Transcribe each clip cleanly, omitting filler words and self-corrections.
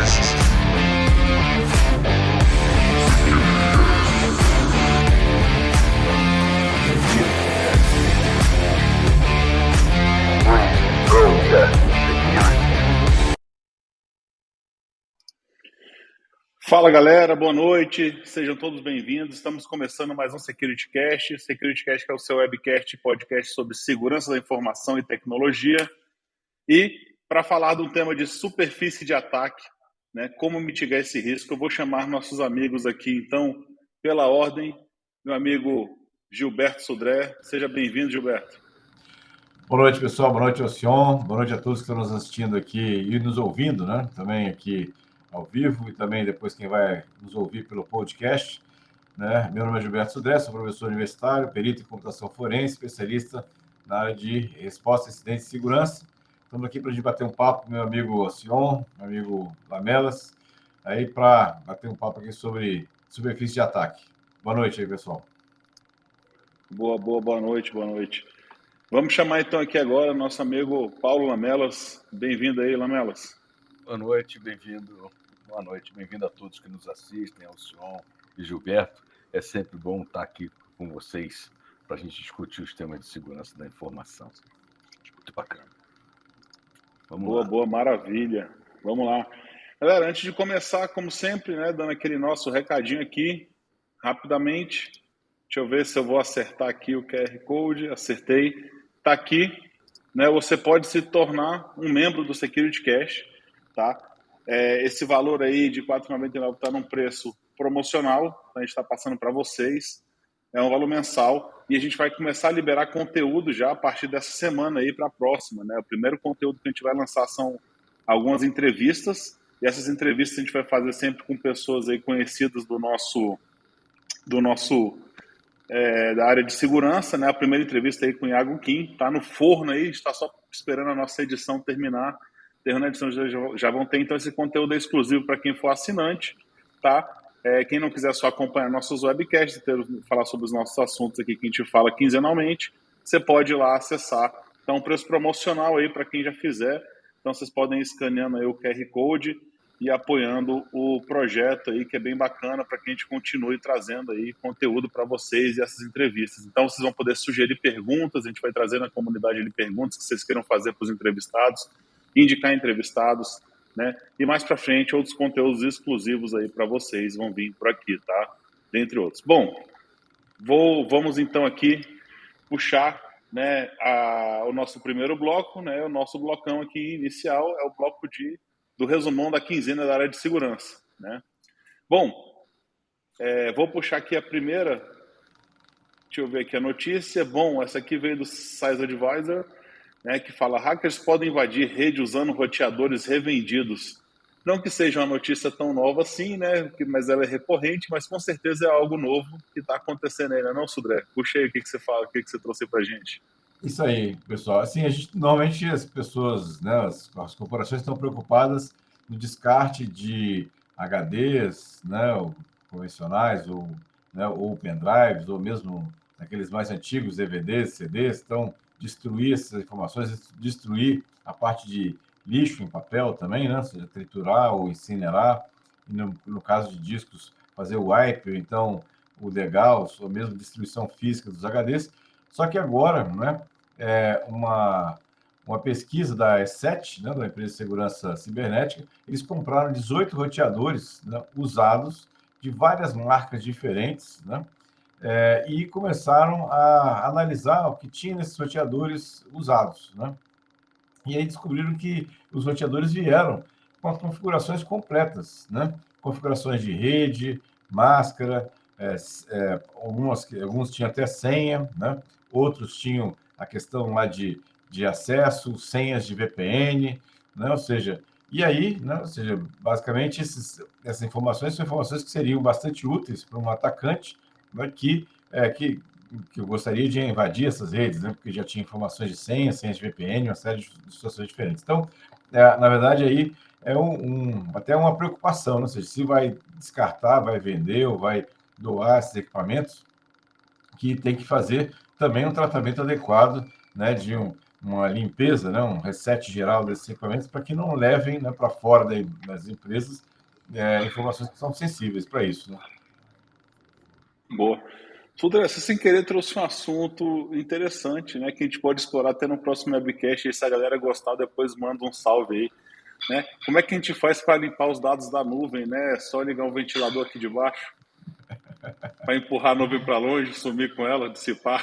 Cast. Fala galera, boa noite, sejam todos bem-vindos. Estamos começando mais um Security Cast. Security Cast que é o seu webcast e podcast sobre segurança da informação e tecnologia. E para falar de um tema de superfície de ataque, né, como mitigar esse risco, eu vou chamar nossos amigos aqui. Então, pela ordem, meu amigo Gilberto Sudré. Seja bem-vindo, Gilberto. Boa noite, pessoal. Boa noite, Alcion. Boa noite a todos que estão nos assistindo aqui e nos ouvindo, né? Também aqui ao vivo e também depois quem vai nos ouvir pelo podcast, né? Meu nome é Gilberto Sudré, sou professor universitário, perito em computação forense, especialista na área de resposta a incidentes de segurança. Estamos aqui para a gente bater um papo com meu amigo Alcion, meu amigo Lamelas, aí para bater um papo aqui sobre superfície de ataque. Boa noite aí, pessoal. Boa noite. Vamos chamar então aqui agora nosso amigo Paulo Lamelas. Bem-vindo aí, Lamelas. Boa noite, bem-vindo. Boa noite, bem-vindo a todos que nos assistem, Alcion e Gilberto. É sempre bom estar aqui com vocês para a gente discutir os temas de segurança da informação. Muito bacana. Boa, maravilha. Vamos lá. Galera, antes de começar, como sempre, né, dando aquele nosso recadinho aqui, rapidamente. Deixa eu ver se eu vou acertar aqui o QR Code. Acertei. Está aqui. Né, você pode se tornar um membro do Security Cash. Tá? Esse valor aí de R$ 4,99 está num preço promocional. A gente está passando para vocês. É um valor mensal. E a gente vai começar a liberar conteúdo já a partir dessa semana aí para a próxima. Né? O primeiro conteúdo que a gente vai lançar são algumas entrevistas. E essas entrevistas a gente vai fazer sempre com pessoas aí conhecidas da área de segurança, né? A primeira entrevista aí com o Iago Kim, tá no forno aí, está só esperando a nossa edição terminar. Terminando a edição já vão ter, então esse conteúdo é exclusivo para quem for assinante, tá? Quem não quiser só acompanhar nossos webcasts, falar sobre os nossos assuntos aqui que a gente fala quinzenalmente, você pode ir lá acessar. Então, um preço promocional aí para quem já fizer. Então, vocês podem ir escaneando aí o QR Code e apoiando o projeto aí, que é bem bacana para que a gente continue trazendo aí conteúdo para vocês e essas entrevistas. Então, vocês vão poder sugerir perguntas, a gente vai trazer na comunidade ali perguntas que vocês queiram fazer para os entrevistados, indicar entrevistados, né? E mais para frente, outros conteúdos exclusivos aí para vocês vão vir por aqui, tá? Dentre outros. Bom, vamos então aqui puxar, né, o nosso primeiro bloco, né? O nosso blocão aqui inicial é o bloco do resumão da quinzena da área de segurança, né? Bom, vou puxar aqui a primeira. Deixa eu ver aqui a notícia. Bom, essa aqui veio do Size Advisor, né, que fala: hackers podem invadir rede usando roteadores revendidos. Não que seja uma notícia tão nova assim, né? Mas ela é recorrente, mas com certeza é algo novo que está acontecendo aí, né, Sudré? Puxa aí o que você fala, o que você trouxe para a gente. Isso aí, pessoal. Assim, normalmente as pessoas, né, as corporações estão preocupadas no descarte de HDs, né, ou convencionais, ou pendrives, ou mesmo aqueles mais antigos DVDs, CDs. Então, destruir essas informações, destruir a parte de lixo em papel também, né, ou seja, triturar ou incinerar. E no caso de discos, fazer o wipe, então o degauss, ou mesmo destruição física dos HDs. Só que agora, né, uma pesquisa da E7, né, da empresa de segurança cibernética, eles compraram 18 roteadores, né, usados de várias marcas diferentes, né, e começaram a analisar o que tinha nesses roteadores usados, né. E aí descobriram que os roteadores vieram com as configurações completas, né, configurações de rede, máscara, alguns tinham até senha, né? Outros tinham a questão lá de acesso, senhas de VPN, né? Ou seja, basicamente essas informações são informações que seriam bastante úteis para um atacante, né, que gostaria de invadir essas redes, né? Porque já tinha informações de senhas de VPN, uma série de situações diferentes. Então, na verdade, aí é até uma preocupação, né? Ou seja, se vai descartar, vai vender ou vai doar esses equipamentos, que tem que fazer também um tratamento adequado, né, de uma limpeza, né, um reset geral desses equipamentos para que não levem, né, para fora das empresas informações que são sensíveis para isso, né? Boa. Sudra, você sem querer trouxe um assunto interessante, né? Que a gente pode explorar até no próximo webcast. E se a galera gostar, depois manda um salve aí, né? Como é que a gente faz para limpar os dados da nuvem, né? É só ligar um ventilador aqui de baixo para empurrar a nuvem para longe, sumir com ela, dissipar.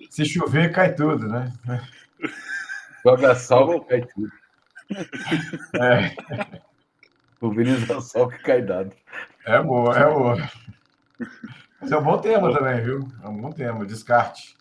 Se chover, cai tudo, né? Joga Mas sal que cai tudo. Pulveriza sal que cai dado. É boa, é boa. Mas é um bom tema também, viu? É um bom tema, descarte.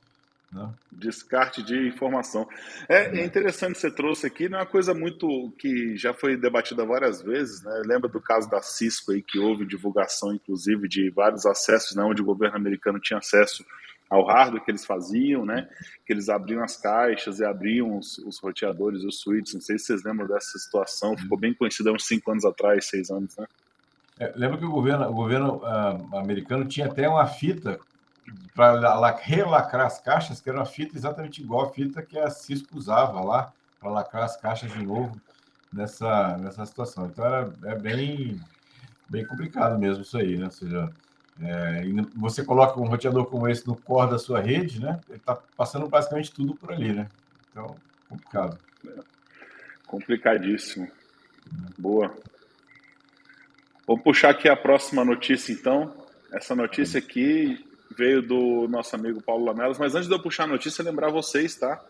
Né? Descarte de informação. É interessante você trouxe aqui, não é uma coisa muito que já foi debatida várias vezes, né? Lembra do caso da Cisco aí, que houve divulgação, inclusive, de vários acessos, né? Onde o governo americano tinha acesso ao hardware que eles faziam, né? Que eles abriam as caixas e abriam os roteadores, os switches. Não sei se vocês lembram dessa situação, ficou bem conhecida há uns 5 anos atrás, 6 anos, né? Lembra que o governo americano tinha até uma fita para relacrar as caixas, que era uma fita exatamente igual a fita que a Cisco usava lá, para lacrar as caixas de novo nessa situação. Então, é bem complicado mesmo isso aí, né? Ou seja, você coloca um roteador como esse no core da sua rede, né? Ele está passando basicamente tudo por ali, né? Então, complicado. Complicadíssimo. Boa. Vou puxar aqui a próxima notícia, então. Essa notícia aqui veio do nosso amigo Paulo Lamelas, mas antes de eu puxar a notícia, lembrar vocês, tá?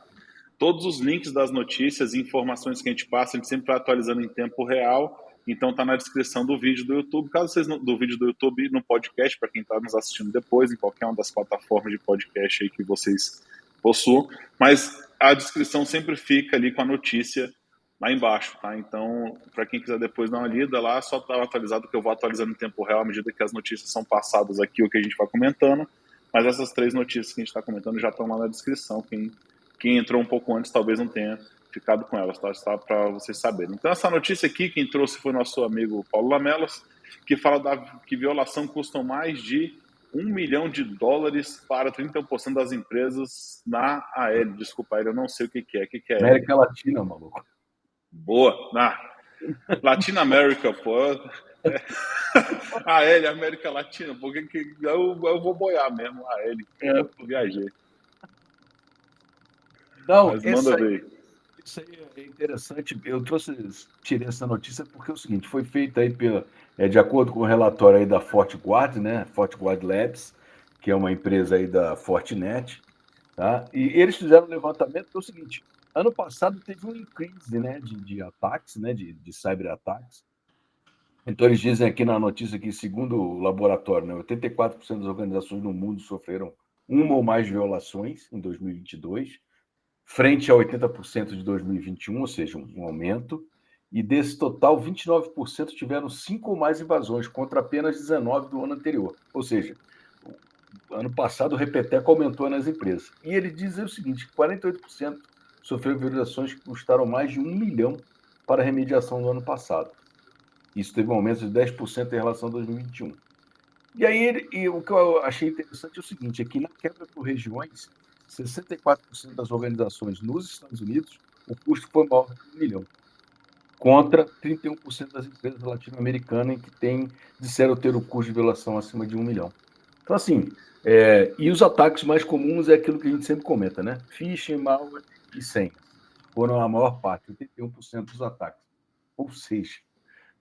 Todos os links das notícias e informações que a gente passa, a gente sempre está atualizando em tempo real, então tá na descrição do vídeo do YouTube. Caso vocês do vídeo do YouTube no podcast, para quem está nos assistindo depois, em qualquer uma das plataformas de podcast aí que vocês possuam, mas a descrição sempre fica ali com a notícia lá embaixo, tá? Então, para quem quiser depois dar uma lida lá, só tá atualizado que eu vou atualizando em tempo real à medida que as notícias são passadas aqui, o que a gente vai comentando. Mas essas 3 notícias que a gente está comentando já estão lá na descrição. Quem entrou um pouco antes talvez não tenha ficado com elas, tá? Só para vocês saberem. Então, essa notícia aqui, quem trouxe foi nosso amigo Paulo Lamelas, que fala que violação custa mais de $1 milhão para 31% das empresas na AL. Desculpa, eu não sei o que é. O que é AL? América Latina, maluco. Boa. Latina America, pô. A L, América Latina, porque eu vou boiar mesmo a L. Eu viajei. Não, Mas manda ver. Isso aí é interessante. Tirei essa notícia porque é o seguinte, foi feita aí de acordo com o relatório aí da FortiGuard, né? FortiGuard Labs, que é uma empresa aí da Fortinet, tá? E eles fizeram um levantamento que é o seguinte: ano passado teve um increase, né, de ataques, né, de cyberataques. Então eles dizem aqui na notícia que, segundo o laboratório, né, 84% das organizações no mundo sofreram uma ou mais violações em 2022. Frente a 80% de 2021, ou seja, um aumento, e desse total, 29% tiveram 5 ou mais invasões, contra apenas 19% do ano anterior. Ou seja, ano passado o repeteco aumentou nas empresas. E ele diz o seguinte, 48% sofreram violações que custaram mais de 1 milhão para a remediação no ano passado. Isso teve um aumento de 10% em relação a 2021. E aí, o que eu achei interessante é o seguinte, é que na quebra por regiões, 64% das organizações nos Estados Unidos, o custo foi maior de 1 milhão, contra 31% das empresas latino-americanas que disseram ter o custo de violação acima de 1 milhão. Então, assim, e os ataques mais comuns é aquilo que a gente sempre comenta, né? Phishing, malware e senha. Foram a maior parte, 81% dos ataques. Ou seja,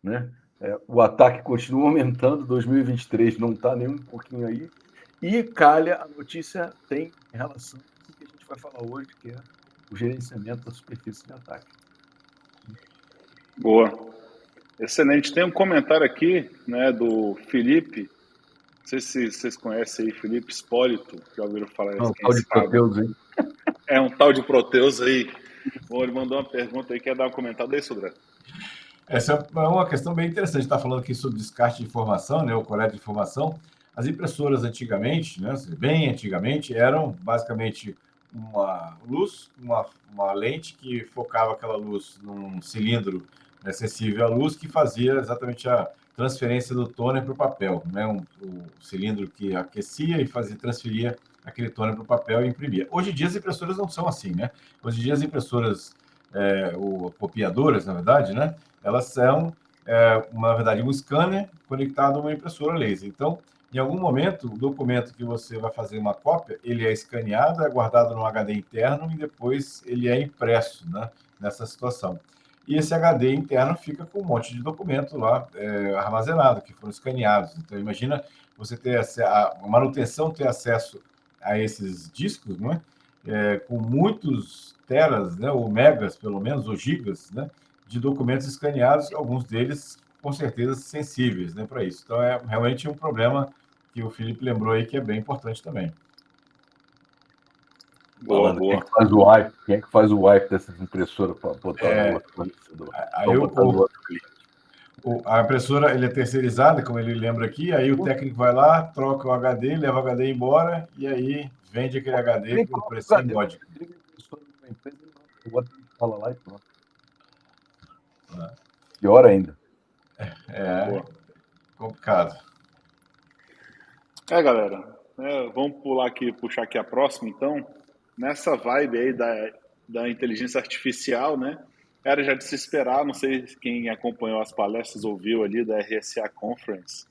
né? O ataque continua aumentando, 2023 não está nem um pouquinho aí, e calha, a notícia tem relação com o que a gente vai falar hoje, que é o gerenciamento da superfície de ataque. Boa. Excelente. Tem um comentário aqui, né, do Felipe. Não sei se vocês conhecem aí, Felipe Espólito. Já ouviram falar Não, quem tal de Proteus, hein? É um tal de Proteus aí. Bom, ele mandou uma pergunta aí, quer dar uma comentada aí, Sudra? Essa é uma questão bem interessante. Está falando aqui sobre descarte de informação, né, ou coleta de informação. As impressoras antigamente, né, bem antigamente, eram basicamente uma luz, uma lente que focava aquela luz num cilindro, né, sensível à luz, que fazia exatamente a transferência do toner para o papel, né, o cilindro que aquecia e transferia aquele toner para o papel e imprimia. Hoje em dia as impressoras não são assim, né? Hoje em dia as impressoras, ou copiadoras, na verdade, né? Elas são, na verdade, um scanner conectado a uma impressora laser. Então, em algum momento, o documento que você vai fazer uma cópia, ele é escaneado, é guardado no HD interno e depois ele é impresso, né, nessa situação. E esse HD interno fica com um monte de documento lá armazenado, que foram escaneados. Então, imagina você ter a manutenção, ter acesso a esses discos, não é? Com muitos teras, né, ou megas, pelo menos, ou gigas, né, de documentos escaneados, alguns deles, com certeza, sensíveis, né, para isso. Então, é realmente um problema que o Felipe lembrou aí, que é bem importante também. Boa, Falando, boa. quem é que faz o wipe dessas impressoras para botar no outro fornecedor? Aí a impressora ele é terceirizada, como ele lembra aqui, aí o técnico vai lá, troca o HD, leva o HD embora e aí vende aquele HD por preço módico. Fala lá e pronto. Pior ainda. É complicado. Galera, vamos pular aqui, puxar aqui a próxima, então. Nessa vibe aí da inteligência artificial, né? Era já de se esperar, não sei quem acompanhou as palestras ouviu ali da RSA Conference,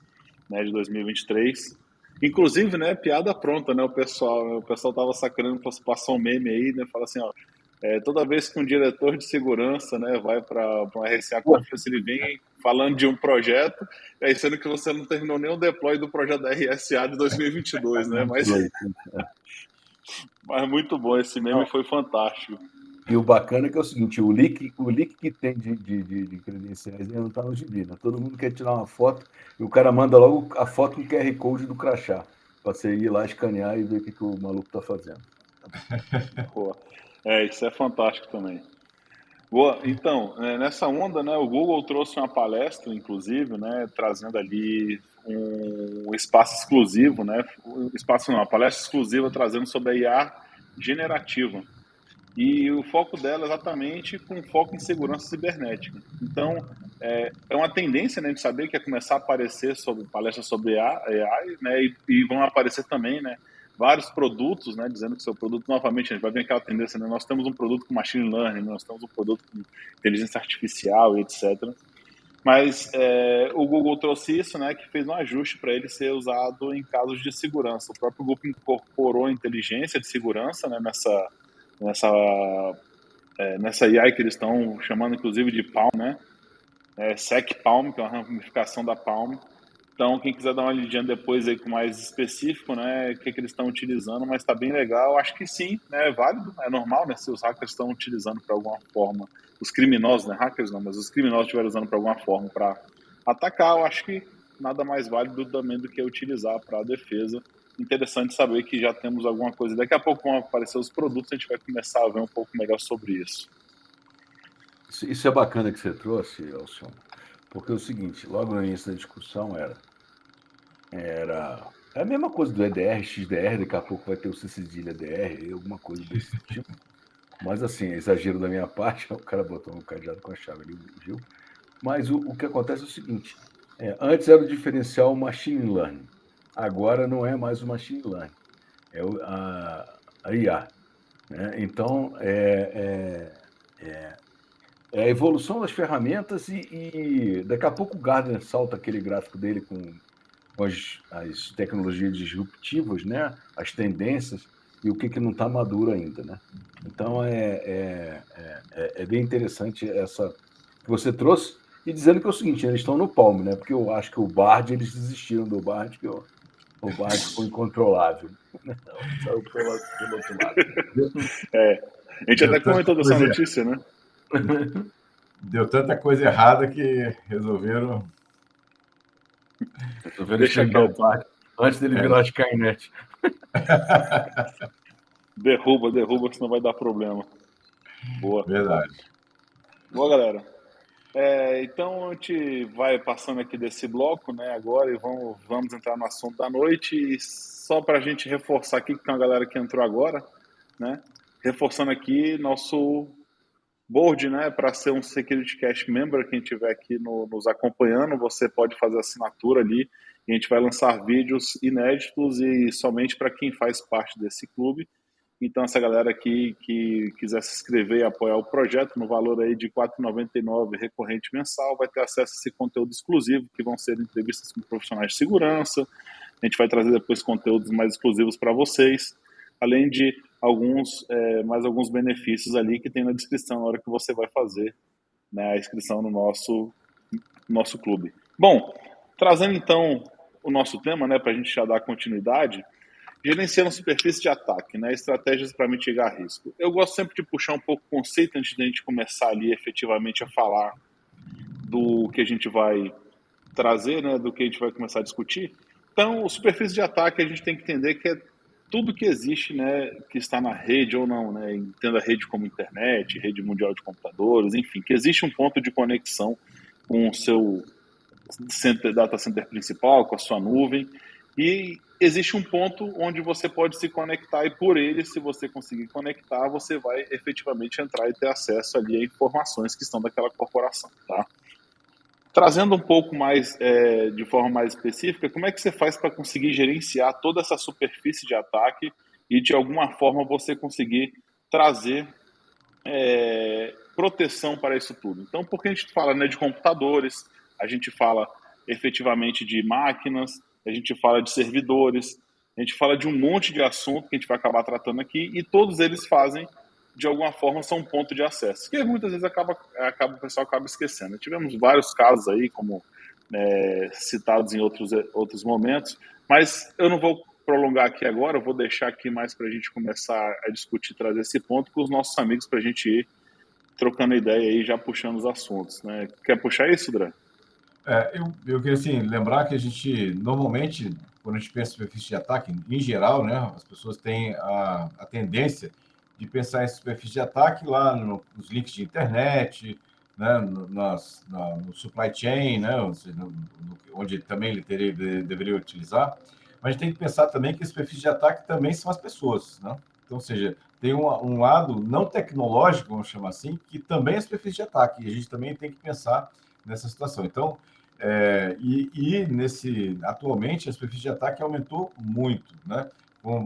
né, de 2023. Inclusive, né, piada pronta, né, o pessoal tava sacaneando, passou um meme aí, né, fala assim, ó, toda vez que um diretor de segurança, né, vai para uma RSA Conference, ele vem falando de um projeto, aí sendo que você não terminou nem o deploy do projeto da RSA de 2022, né, mas muito bom, esse meme foi fantástico. E o bacana é que é o seguinte, o leak que tem de credenciais não está no gibi, né? Todo mundo quer tirar uma foto e o cara manda logo a foto com o QR Code do crachá, para você ir lá escanear e ver o que o maluco está fazendo. Pô, isso é fantástico também. Boa, então, nessa onda, né, o Google trouxe uma palestra, inclusive, né, trazendo ali um espaço exclusivo, né, uma palestra exclusiva trazendo sobre a IA generativa. E o foco dela é exatamente com foco em segurança cibernética. Então, é uma tendência, né, de saber que ia começar a aparecer sobre palestras sobre AI, né, e vão aparecer também, né, vários produtos, né, dizendo que seu produto, novamente, a gente vai ver aquela tendência, né, nós temos um produto com machine learning, nós temos um produto com inteligência artificial e etc. Mas o Google trouxe isso, né, que fez um ajuste para ele ser usado em casos de segurança. O próprio Google incorporou inteligência de segurança, né, nessa AI que eles estão chamando inclusive de Palm, né? SecPalm, que é uma ramificação da Palm. Então, quem quiser dar uma olhadinha depois aí com mais específico, né, o que eles estão utilizando, mas está bem legal. Acho que sim, né, é válido, é normal, né, se os hackers estão utilizando para alguma forma, os criminosos, né, hackers não, mas os criminosos estiverem usando para alguma forma para atacar, eu acho que nada mais válido também do que utilizar para a defesa. Interessante saber que já temos alguma coisa. Daqui a pouco vão aparecer os produtos, a gente vai começar a ver um pouco melhor sobre isso. Isso é bacana que você trouxe, Elson, porque é o seguinte, logo no início da discussão era a mesma coisa do EDR, XDR, daqui a pouco vai ter o C-cedilha DR, alguma coisa desse tipo. Mas assim, exagero da minha parte, o cara botou um cadeado com a chave ali, viu? Mas o que acontece é o seguinte, antes era o diferencial machine learning, agora não é mais o machine learning, é a IA. Né? Então, a evolução das ferramentas e daqui a pouco o Gardner salta aquele gráfico dele com as tecnologias disruptivas, né? As tendências e o que não está maduro ainda. Né? Então, é bem interessante essa que você trouxe e dizendo que é o seguinte, eles estão no palmo, né? Porque eu acho que o Bard, eles desistiram do Bard, que o Bard ficou incontrolável. Saiu pelo outro lado. A gente até comentou dessa notícia, né? Deu tanta coisa errada que resolveram Deixa quieto, né? Antes dele virar Skynet. Derruba, que senão vai dar problema. Boa. Verdade. Boa, galera. Então a gente vai passando aqui desse bloco, né, agora e vamos entrar no assunto da noite. E só para a gente reforçar aqui, que tem uma galera que entrou agora, né? Reforçando aqui nosso board, né, para ser um Security Cash Member. Quem estiver aqui nos acompanhando, você pode fazer assinatura ali e a gente vai lançar vídeos inéditos e somente para quem faz parte desse clube. Então, essa galera aqui que quiser se inscrever e apoiar o projeto no valor aí de R$ 4,99 recorrente mensal, vai ter acesso a esse conteúdo exclusivo, que vão ser entrevistas com profissionais de segurança. A gente vai trazer depois conteúdos mais exclusivos para vocês, além de mais alguns benefícios ali que tem na descrição na hora que você vai fazer, né, a inscrição no nosso clube. Bom, trazendo então o nosso tema, né, para a gente já dar continuidade, gerenciando superfície de ataque, né, estratégias para mitigar risco. Eu gosto sempre de puxar um pouco o conceito antes da gente começar ali efetivamente a falar do que a gente vai trazer, né, do que a gente vai começar a discutir. Então, superfície de ataque a gente tem que entender que é tudo que existe, né, que está na rede ou não, né, entenda a rede como internet, rede mundial de computadores, enfim, que existe um ponto de conexão com o seu data center principal, com a sua nuvem, e existe um ponto onde você pode se conectar e por ele, se você conseguir conectar, você vai efetivamente entrar e ter acesso ali a informações que estão daquela corporação, tá? Trazendo um pouco mais, de forma mais específica, como é que você faz para conseguir gerenciar toda essa superfície de ataque e, de alguma forma, você conseguir trazer proteção para isso tudo? Então, porque a gente fala, né, de computadores, a gente fala efetivamente de máquinas, a gente fala de servidores, a gente fala de um monte de assunto que a gente vai acabar tratando aqui e todos eles fazem, de alguma forma, são um ponto de acesso, que muitas vezes o pessoal acaba esquecendo. Tivemos vários casos aí, como citados em outros momentos, mas eu não vou prolongar aqui agora, eu vou deixar aqui mais para a gente começar a discutir, trazer esse ponto com os nossos amigos para a gente ir trocando ideia aí, já puxando os assuntos, né? Quer puxar isso, Dré? Eu queria assim, lembrar que a gente, normalmente, quando a gente pensa em superfície de ataque, em geral, né, as pessoas têm a tendência de pensar em superfície de ataque lá nos links de internet, né, no supply chain, né, onde também ele deveria utilizar. Mas a gente tem que pensar também que a superfície de ataque também são as pessoas, né? Então, ou seja, tem um lado não tecnológico, vamos chamar assim, que também é superfície de ataque, e a gente também tem que pensar nessa situação. Então, atualmente, a superfície de ataque aumentou muito, né?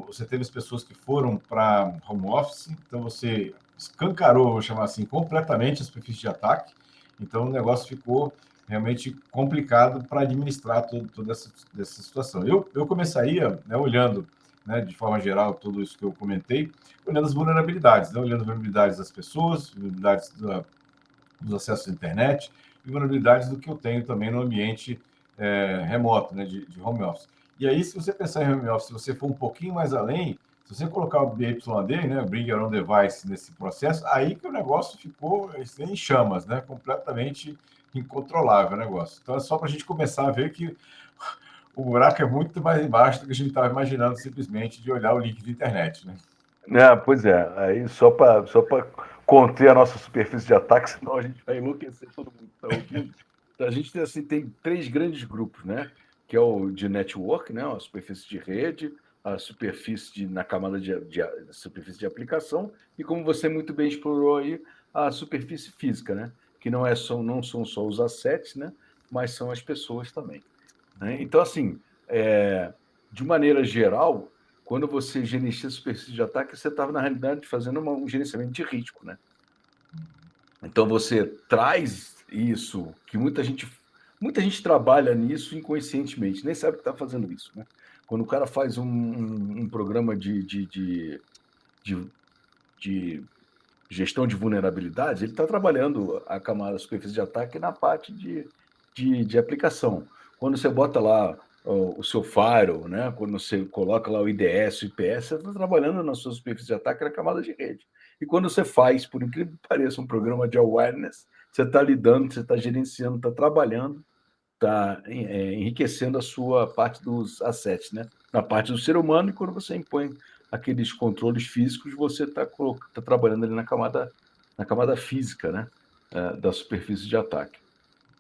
Você teve as pessoas que foram para home office, então você escancarou, vou chamar assim, completamente a superfície de ataque, então o negócio ficou realmente complicado para administrar toda essa situação. Eu começaria, né, olhando, né, de forma geral, tudo isso que eu comentei, olhando as vulnerabilidades, né, olhando as vulnerabilidades das pessoas, vulnerabilidades dos acessos à internet, e vulnerabilidades do que eu tenho também no ambiente remoto, né, de home office. E aí, se você pensar em home office, se você for um pouquinho mais além, se você colocar o BYD, né, Bring Your Own Device, nesse processo, aí que o negócio ficou em chamas, né, completamente incontrolável o negócio. Então, é só para a gente começar a ver que o buraco é muito mais embaixo do que a gente estava imaginando simplesmente de olhar o link de internet, né? Pois é, aí só para conter a nossa superfície de ataque, senão a gente vai enlouquecer todo mundo que está ouvindo. Então, a gente assim, tem 3 grandes grupos, né? Que é o de network, né? A superfície de rede, a superfície na camada de superfície de aplicação e, como você muito bem explorou aí, a superfície física, né? Que não são só os assets, né? Mas são as pessoas também, né? Então, assim, de maneira geral, quando você gerencia a superfície de ataque, você estava, na realidade, fazendo um gerenciamento de risco, né? Então, você traz isso, que muita gente trabalha nisso inconscientemente, nem sabe que está fazendo isso, né? Quando o cara faz um programa de gestão de vulnerabilidades, ele está trabalhando a camada superfície de ataque na parte de aplicação. Quando você bota lá o seu firewall, né? Quando você coloca lá o IDS, o IPS, você está trabalhando na sua superfície de ataque na camada de rede. E quando você faz, por incrível que pareça, um programa de awareness, você está lidando, você está gerenciando, está trabalhando, está enriquecendo a sua parte dos assets, né? Na parte do ser humano, e quando você impõe aqueles controles físicos, você está trabalhando ali na camada física, né? Da superfície de ataque.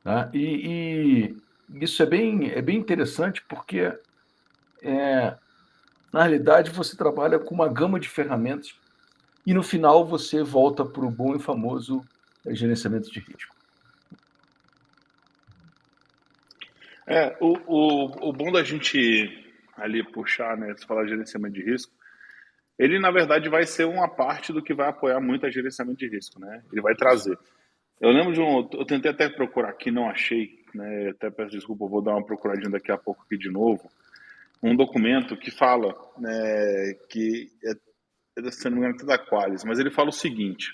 Tá? E isso é bem interessante porque, na realidade, você trabalha com uma gama de ferramentas e no final você volta para o bom e famoso gerenciamento de risco. O bom da gente ali puxar, né, se falar de gerenciamento de risco, ele na verdade vai ser uma parte do que vai apoiar muito a gerenciamento de risco, né? Ele vai trazer. Eu lembro eu tentei até procurar aqui, não achei, né? Até peço desculpa, eu vou dar uma procuradinha daqui a pouco aqui de novo. Um documento que fala, né, que se não me engano, é da Qualys, mas ele fala o seguinte: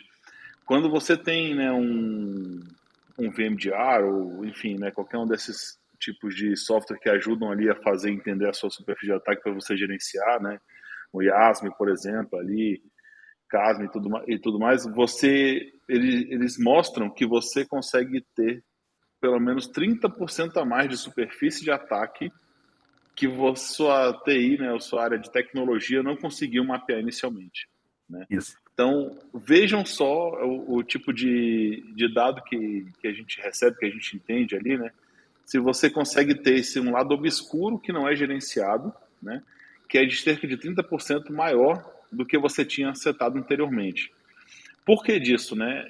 quando você tem, né, um VMDR ou, enfim, né, qualquer um desses tipos de software que ajudam ali a fazer entender a sua superfície de ataque para você gerenciar, né, o IASM, por exemplo, ali, CASM e tudo mais, eles mostram que você consegue ter pelo menos 30% a mais de superfície de ataque que sua TI, né, a sua área de tecnologia não conseguiu mapear inicialmente, né? Isso. Então, vejam só o tipo de dado que a gente recebe, que a gente entende ali, né? Se você consegue ter um lado obscuro que não é gerenciado, né? Que é de cerca de 30% maior do que você tinha setado anteriormente. Por que disso, né?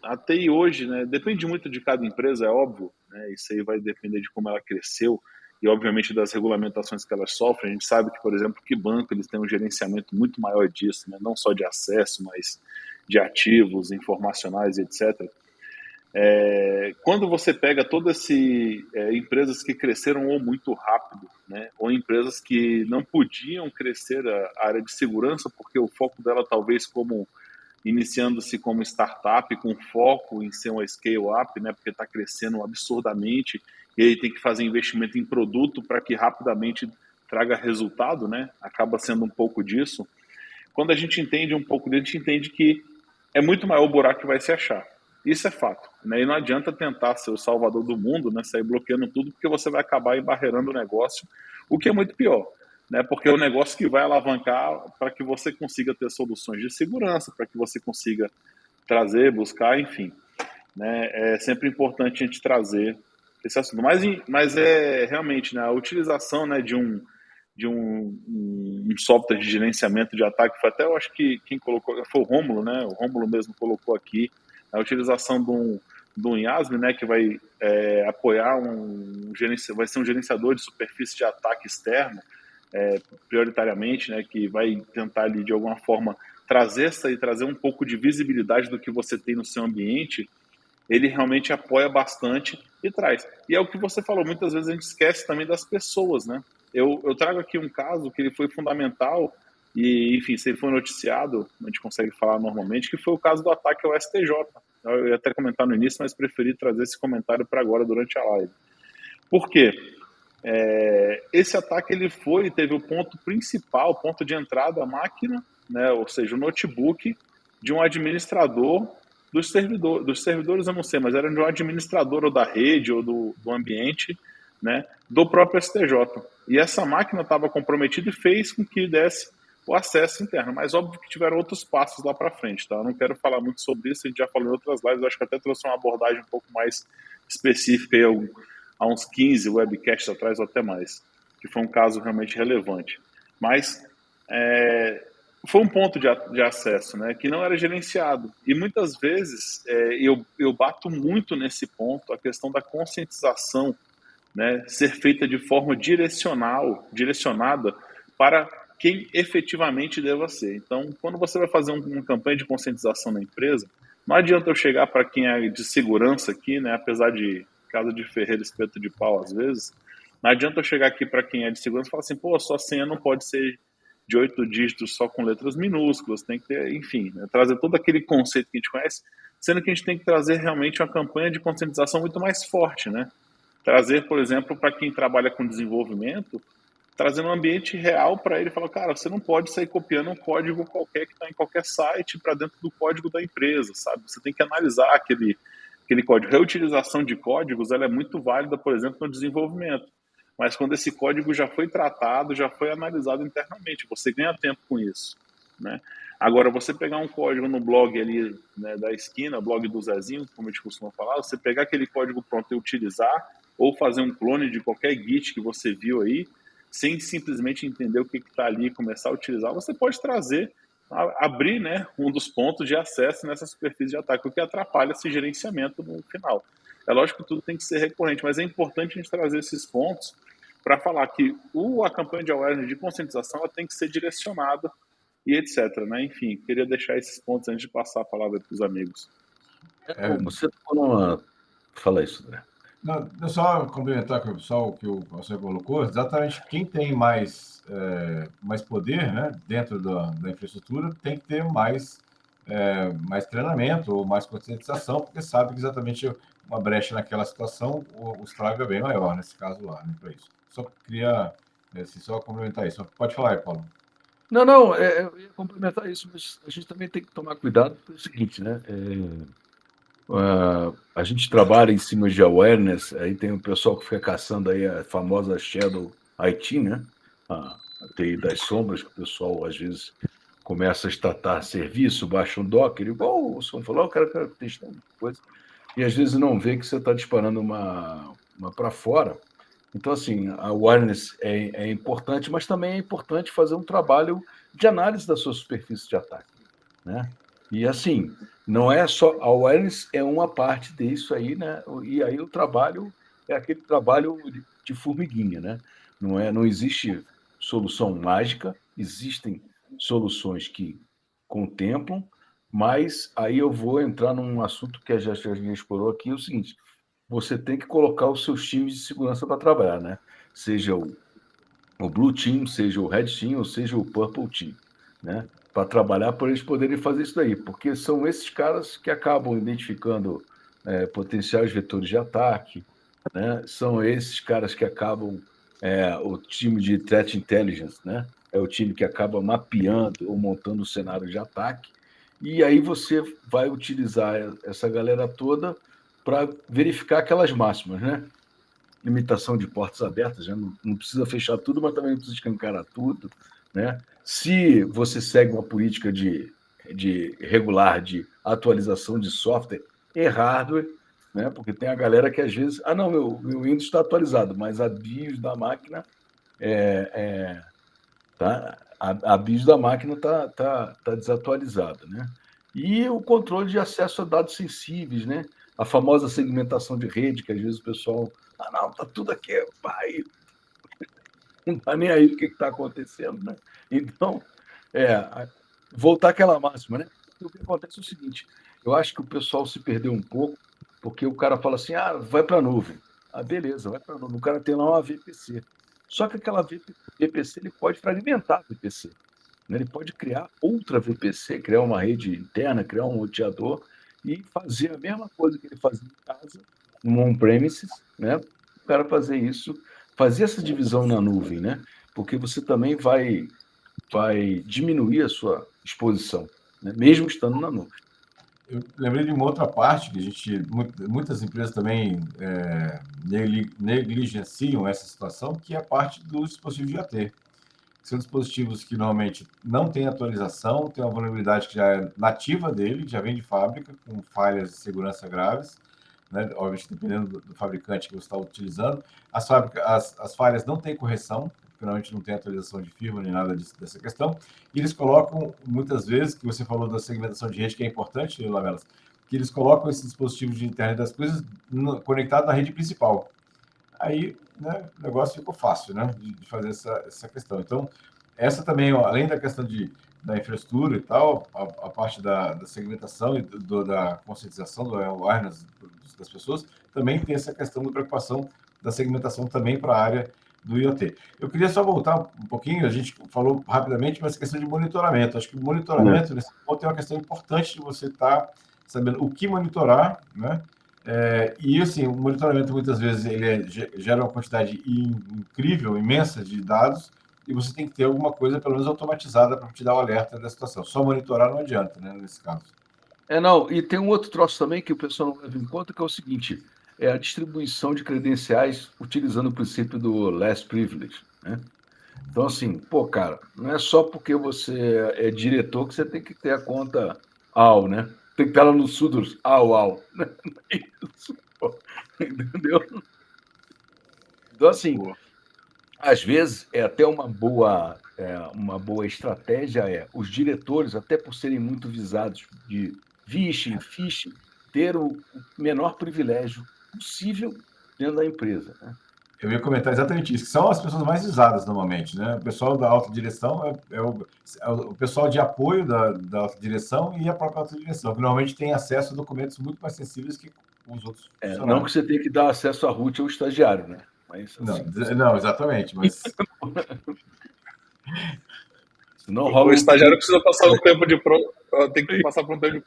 A TI hoje, né, depende muito de cada empresa, é óbvio, né? Isso aí vai depender de como ela cresceu e, obviamente, das regulamentações que elas sofrem. A gente sabe que, por exemplo, que banco eles têm um gerenciamento muito maior disso, né? Não só de acesso, mas de ativos, informacionais, etc. Quando você pega todas empresas que cresceram ou muito rápido, né, ou empresas que não podiam crescer a área de segurança porque o foco dela talvez como iniciando-se como startup com foco em ser uma scale-up, né, porque está crescendo absurdamente e aí tem que fazer investimento em produto para que rapidamente traga resultado, né, acaba sendo um pouco disso. Quando a gente entende um pouco disso, a gente entende que é muito maior o buraco que vai se achar. Isso é fato, né? E não adianta tentar ser o salvador do mundo, né, sair bloqueando tudo, porque você vai acabar embarreirando o negócio, o que é muito pior, né? Porque é o negócio que vai alavancar para que você consiga ter soluções de segurança, para que você consiga trazer, buscar, enfim, né? É sempre importante a gente trazer esse assunto. Mas é realmente, né, a utilização, né, de um software de gerenciamento de ataque, foi até eu acho que quem colocou, foi o Rômulo, né? O Rômulo mesmo colocou aqui a utilização de um IASM, né, que vai apoiar vai ser um gerenciador de superfície de ataque externo, prioritariamente, né, que vai tentar ali de alguma forma trazer um pouco de visibilidade do que você tem no seu ambiente. Ele realmente apoia bastante e traz. E é o que você falou, muitas vezes a gente esquece também das pessoas, né? Eu trago aqui um caso que ele foi fundamental e, enfim, se ele foi noticiado, a gente consegue falar normalmente, que foi o caso do ataque ao STJ. Eu ia até comentar no início, mas preferi trazer esse comentário para agora, durante a live. Por quê? Esse ataque ele teve o ponto principal, o ponto de entrada, a máquina, né, ou seja, o notebook de um administrador dos servidores eu não sei, mas era de um administrador ou da rede ou do ambiente, né, do próprio STJ. E essa máquina estava comprometida e fez com que desse o acesso interno. Mas óbvio que tiveram outros passos lá para frente, tá? Eu não quero falar muito sobre isso, a gente já falou em outras lives, acho que até trouxe uma abordagem um pouco mais específica aí, há uns 15 webcasts atrás ou até mais, que foi um caso realmente relevante. Mas foi um ponto de acesso, né, que não era gerenciado. E muitas vezes eu bato muito nesse ponto, a questão da conscientização, né, ser feita de forma direcionada para quem efetivamente deva ser. Então, quando você vai fazer uma campanha de conscientização na empresa, não adianta eu chegar para quem é de segurança aqui, né, apesar de casa de ferreiro, espeto de pau às vezes, não adianta eu chegar aqui para quem é de segurança e falar assim, pô, sua senha não pode ser de 8 dígitos só com letras minúsculas, tem que ter, enfim, né, trazer todo aquele conceito que a gente conhece, sendo que a gente tem que trazer realmente uma campanha de conscientização muito mais forte, né? Trazer, por exemplo, para quem trabalha com desenvolvimento, trazendo um ambiente real para ele, falar, cara, você não pode sair copiando um código qualquer que está em qualquer site para dentro do código da empresa, sabe? Você tem que analisar aquele código. Reutilização de códigos, ela é muito válida, por exemplo, no desenvolvimento. Mas quando esse código já foi tratado, já foi analisado internamente, você ganha tempo com isso, né? Agora, você pegar um código no blog ali, né, da esquina, blog do Zezinho, como a gente costuma falar, você pegar aquele código pronto e utilizar, ou fazer um clone de qualquer Git que você viu aí, sem simplesmente entender o que está ali e começar a utilizar, você pode trazer abrir, né, um dos pontos de acesso nessa superfície de ataque, o que atrapalha esse gerenciamento no final. É lógico que tudo tem que ser recorrente, mas é importante a gente trazer esses pontos para falar que a campanha de awareness, de conscientização, ela tem que ser direcionada e etc. Né? Enfim, queria deixar esses pontos antes de passar a palavra para os amigos. Você falou Fala isso, André. Não, só complementar só o que você colocou, exatamente quem tem mais poder, né, dentro da infraestrutura tem que ter mais treinamento ou mais conscientização, porque sabe que exatamente uma brecha naquela situação, o estrago é bem maior, nesse caso lá, né, para isso. Só queria só complementar isso. Pode falar aí, Paulo. Não, eu ia complementar isso, mas a gente também tem que tomar cuidado pelo seguinte, né? A gente trabalha em cima de awareness, aí tem o pessoal que fica caçando aí a famosa Shadow IT, né? A TI das sombras, que o pessoal às vezes começa a estatar serviço, baixa um Docker, igual o som falou, o cara quer testar uma coisa, e às vezes não vê que você está disparando uma para fora. Então, assim, a awareness é importante, mas também é importante fazer um trabalho de análise da sua superfície de ataque, né? E, assim, não é só... A awareness é uma parte disso aí, né? E aí o trabalho é aquele trabalho de formiguinha, né? Não existe solução mágica, existem soluções que contemplam, mas aí eu vou entrar num assunto que a gente explorou aqui, o seguinte: você tem que colocar os seus times de segurança para trabalhar, né? Seja o Blue Team, seja o Red Team, ou seja o Purple Team, né? Para trabalhar, para eles poderem fazer isso daí, porque são esses caras que acabam identificando potenciais vetores de ataque, né? São esses caras que acabam o time de Threat Intelligence, né? É o time que acaba mapeando ou montando o cenário de ataque, e aí você vai utilizar essa galera toda para verificar aquelas máximas, né? Limitação de portas abertas, já não precisa fechar tudo, mas também não precisa escancarar tudo, né? Se você segue uma política de regular de atualização de software e hardware, né? Porque tem a galera que às vezes, não, meu Windows está atualizado, mas a BIOS da máquina tá? A BIOS da máquina tá desatualizada, né? E o controle de acesso a dados sensíveis, né? A famosa segmentação de rede, que às vezes o pessoal, não, tá tudo aqui, pai, não tá nem aí o que está acontecendo, né? Então, voltar àquela máxima, né? O que acontece é o seguinte: eu acho que o pessoal se perdeu um pouco, porque o cara fala assim, vai para a nuvem. Beleza, vai para a nuvem. O cara tem lá uma VPC. Só que aquela VPC ele pode fragmentar a VPC. Né? Ele pode criar outra VPC, criar uma rede interna, criar um roteador e fazer a mesma coisa que ele fazia em casa, no on-premises, né? O cara fazer isso, fazer essa divisão na nuvem, né? Porque você também vai diminuir a sua exposição, né? Mesmo estando na nuvem. Eu lembrei de uma outra parte que muitas empresas também negligenciam essa situação, que é a parte dos dispositivos de AT. São dispositivos que normalmente não têm atualização, tem uma vulnerabilidade que já é nativa dele, já vem de fábrica, com falhas de segurança graves, né? Obviamente, dependendo do fabricante que você está utilizando. As falhas não têm correção, normalmente não tem atualização de firmware nem nada dessa questão, e eles colocam, muitas vezes, que você falou da segmentação de rede, que é importante, Lamelas, que eles colocam esses dispositivos de internet das coisas conectados na rede principal. Aí, né, o negócio ficou fácil, né, de fazer essa questão. Então, essa também, além da questão da infraestrutura e tal, a parte da segmentação e da conscientização do awareness das pessoas, também tem essa questão da preocupação da segmentação também para a área do IoT. Eu queria só voltar um pouquinho, a gente falou rapidamente, mas a questão de monitoramento. Acho que o monitoramento, nesse ponto, é uma questão importante de você estar sabendo o que monitorar, né? E assim, o monitoramento muitas vezes ele gera uma quantidade incrível, imensa de dados, e você tem que ter alguma coisa, pelo menos automatizada, para te dar o alerta da situação. Só monitorar não adianta, né, nesse caso. Não, e tem um outro troço também que o pessoal não leva em conta, que é o seguinte: é a distribuição de credenciais utilizando o princípio do last privilege, né? Então, assim, cara, não é só porque você é diretor que você tem que ter a conta AU, né? Tem que estar lá no Sudors, AU. Não é isso, entendeu? Então, assim, às vezes, é até uma boa estratégia os diretores, até por serem muito visados de phishing, ter o menor privilégio possível dentro da empresa, né? Eu ia comentar exatamente isso, que são as pessoas mais usadas normalmente, né? O pessoal da alta direção é o pessoal de apoio da alta direção e a própria alta direção, que normalmente tem acesso a documentos muito mais sensíveis que os outros Não que funcionários. você tenha que dar acesso à root ao estagiário, né? Mas, Não, assim, não, exatamente, mas senão O rola um estagiário perigo. precisa passar um tempo tem que passar por um tempo de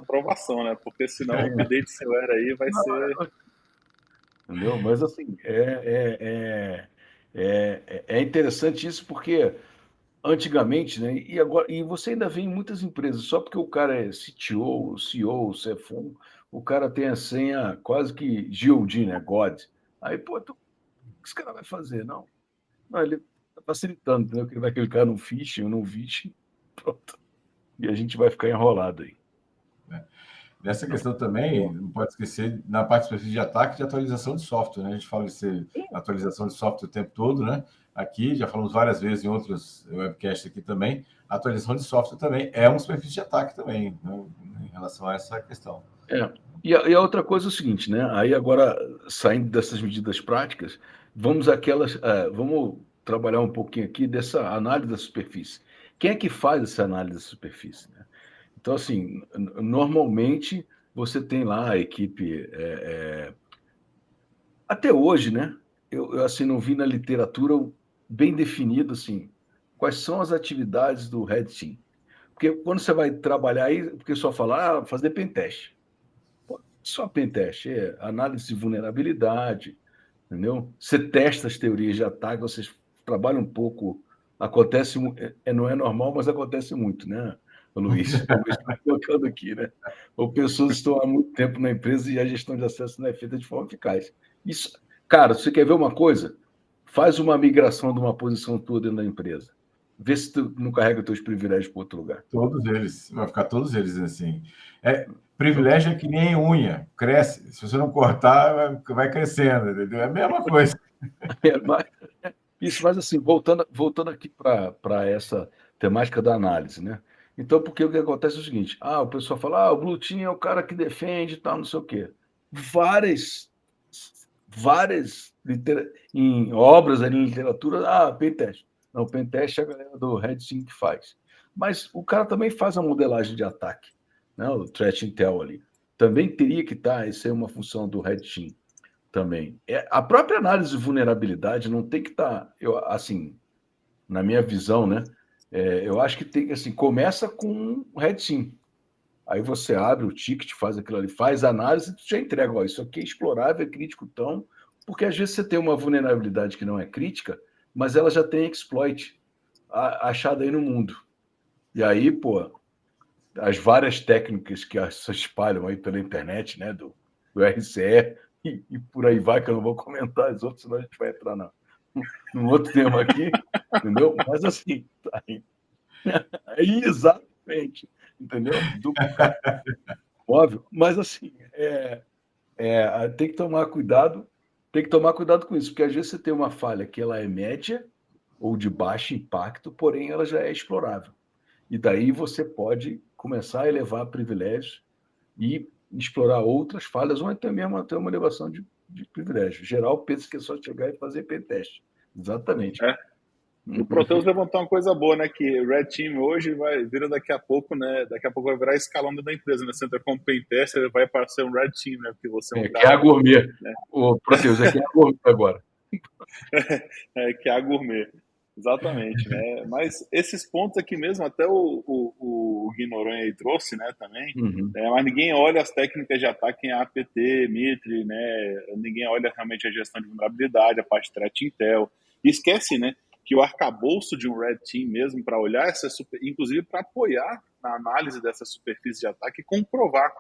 provação, né? Porque senão o update seu era aí vai ser. Entendeu? Mas, assim, é interessante isso porque antigamente, né? E agora, e você ainda vê em muitas empresas, só porque o cara é CTO, CEO, CFO, o cara tem a senha quase que GOD, né? God. Aí, pô, o que esse cara vai fazer? Não, ele está facilitando, entendeu? Que ele vai clicar no phishing ou no phishing, pronto. E a gente vai ficar enrolado aí. nessa Não. questão também, não pode esquecer, na parte específica de ataque, de atualização de software, né? A gente fala de ser atualização de software o tempo todo, né? Aqui, já falamos várias vezes em outros webcasts aqui também, a atualização de software também é um superfície de ataque também, né? Em relação a essa questão. E a outra coisa é o seguinte, né? Aí agora, saindo dessas medidas práticas, vamos trabalhar um pouquinho aqui dessa análise da superfície. Quem é que faz essa análise da superfície, né? Então, assim, normalmente você tem lá a equipe. Até hoje, né? Eu assim não vi na literatura bem definido assim quais são as atividades do Red Team. Porque quando você vai trabalhar aí, porque só fala, fazer pentest. Pô, só pentest, análise de vulnerabilidade, entendeu? Você testa as teorias de ataque, vocês trabalham um pouco, acontece, não é normal, mas acontece muito, né, Luiz? O Luiz está colocando aqui, né? Ou pessoas estão há muito tempo na empresa e a gestão de acesso não é feita de forma eficaz. Isso, cara, você quer ver uma coisa? Faz uma migração de uma posição tua dentro da empresa. Vê se tu não carrega teus privilégios para outro lugar. Todos eles, vai ficar todos eles assim. Então, Privilégio é que nem unha, cresce. Se você não cortar, vai crescendo, entendeu? É a mesma coisa. mas, isso, mas assim, voltando aqui para essa temática da análise, né? Então, porque o que acontece é o seguinte: o pessoal fala, o Blue Team é o cara que defende e tal, não sei o quê. Várias em obras ali em literatura, pentest. Não, pentest é a galera do Red Team que faz. Mas o cara também faz a modelagem de ataque, né? O Threat Intel ali. Também teria que estar, isso é uma função do Red Team também. A própria análise de vulnerabilidade não tem que estar, assim, na minha visão, né? Eu acho que tem assim, começa com um Red Team. Aí você abre o ticket, faz aquilo ali, faz a análise e já entrega. Ó, isso aqui é explorável, é crítico, então, porque às vezes você tem uma vulnerabilidade que não é crítica, mas ela já tem exploit achada aí no mundo. E aí, pô, as várias técnicas que se espalham aí pela internet, né, do RCE e por aí vai, que eu não vou comentar as outras, senão a gente vai entrar num outro tema aqui, entendeu? Mas assim, aí exatamente, entendeu? Duplicar, óbvio, mas assim, tem que tomar cuidado, com isso, porque às vezes você tem uma falha que ela é média ou de baixo impacto, porém ela já é explorável. E daí você pode começar a elevar privilégios e explorar outras falhas, ou até mesmo ter uma elevação de privilégio. Geral pensa que é só chegar e fazer pentest. Exatamente. É. O Proteus levantou uma coisa boa, né? Que Red Team hoje vai vira daqui a pouco, né? Daqui a pouco vai virar escalão da empresa, né? Você entra como pentester, vai para ser um Red Team, né? Porque você é um Que é a cara, gourmet. né? O Proteus, que é a gourmet agora. Que é a gourmet. Exatamente, né? Mas esses pontos aqui mesmo, até o Gui Noronha aí trouxe, né, também, Uhum. né, mas ninguém olha as técnicas de ataque em APT, Mitre, né? Ninguém olha realmente a gestão de vulnerabilidade, a parte de threat intel. E esquece, né, que o arcabouço de um Red Team mesmo, para olhar inclusive para apoiar na análise dessa superfície de ataque e comprovar.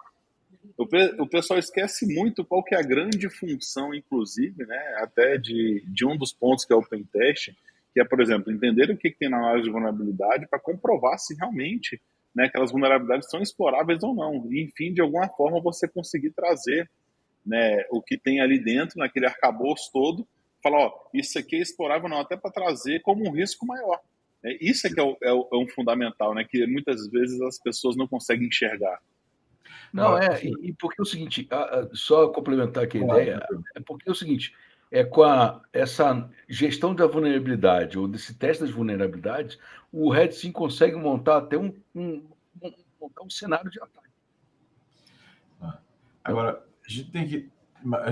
O pessoal esquece muito qual que é a grande função, inclusive, né, até de um dos pontos que é o pentest, que é, por exemplo, entender o que tem na análise de vulnerabilidade para comprovar se realmente, né, aquelas vulnerabilidades são exploráveis ou não. E, enfim, de alguma forma você conseguir trazer, né, o que tem ali dentro, naquele arcabouço todo, falar, ó, isso aqui é explorável não, até para trazer como um risco maior. Isso é que é um fundamental, né? Que muitas vezes as pessoas não conseguem enxergar. Não, e porque é o seguinte, só complementar aqui a ideia, é porque é o seguinte, com essa gestão da vulnerabilidade ou desse teste das vulnerabilidades, o Red Team consegue montar até montar um cenário de ataque. Agora, a gente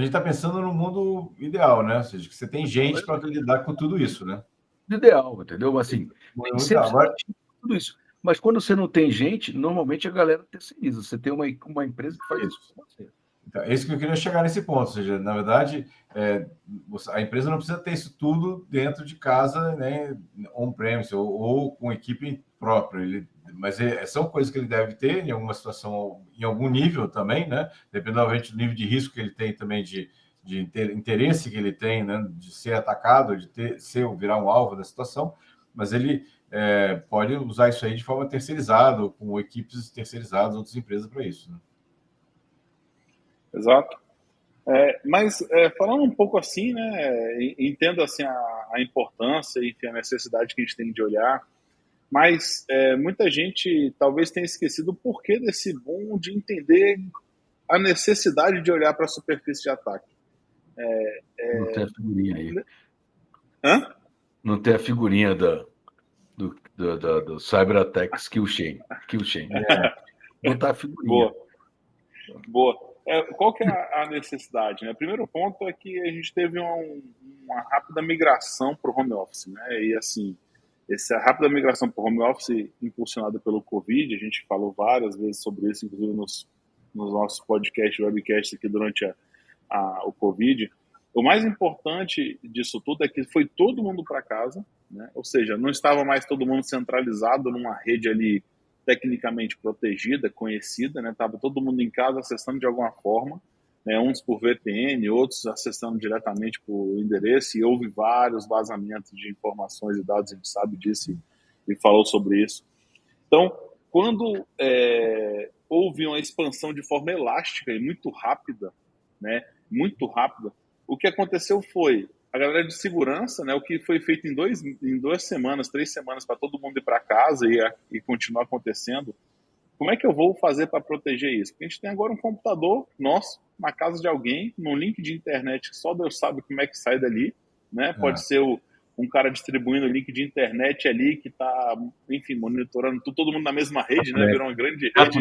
está pensando no mundo ideal, né? Ou seja, que você tem gente para lidar com tudo isso, né? Ideal, entendeu? Assim, nem sempre Agora, você tem tudo isso. Mas quando você não tem gente, normalmente a galera terceiriza. Você tem uma empresa que faz isso com você. Então, é isso que eu queria chegar nesse ponto. Ou seja, na verdade, a empresa não precisa ter isso tudo dentro de casa, né, on-premise ou com equipe própria. Mas são coisas que ele deve ter em alguma situação, em algum nível também, né? Dependendo do nível de risco que ele tem também, de interesse que ele tem, né, de ser atacado, de virar um alvo da situação. Mas ele pode usar isso aí de forma terceirizada, ou com equipes terceirizadas, outras empresas para isso, né? Exato. Mas falando um pouco assim, né, entendo assim a importância e a necessidade que a gente tem de olhar, mas muita gente talvez tenha esquecido o porquê desse boom de entender a necessidade de olhar para a superfície de ataque. Não tem a figurinha aí. Hã? Não tem a figurinha do Cyber Attack Skill Chain. Botar a figurinha. Boa. Qual que é a necessidade? Né? O primeiro ponto é que a gente teve uma rápida migração para o home office, né? E assim, essa rápida migração para o home office impulsionada pelo Covid, a gente falou várias vezes sobre isso, inclusive nos nossos podcasts, webcasts aqui durante o Covid. O mais importante disso tudo é que foi todo mundo para casa, né? Ou seja, não estava mais todo mundo centralizado numa rede ali tecnicamente protegida, conhecida, né? Tava todo mundo em casa acessando de alguma forma, né? Uns por VPN, outros acessando diretamente por endereço, e houve vários vazamentos de informações e dados, a gente sabe disso e falou sobre isso. Então, quando houve uma expansão de forma elástica e muito rápida, né? Muito rápida, o que aconteceu foi a galera de segurança, né, o que foi feito em 2 semanas, 3 semanas, para todo mundo ir para casa e continuar acontecendo. Como é que eu vou fazer para proteger isso? Porque a gente tem agora um computador nosso, na casa de alguém, num link de internet que só Deus sabe como é que sai dali, né? Pode ser um cara distribuindo o link de internet ali que está, enfim, monitorando todo mundo na mesma rede, né? Virou uma grande rede.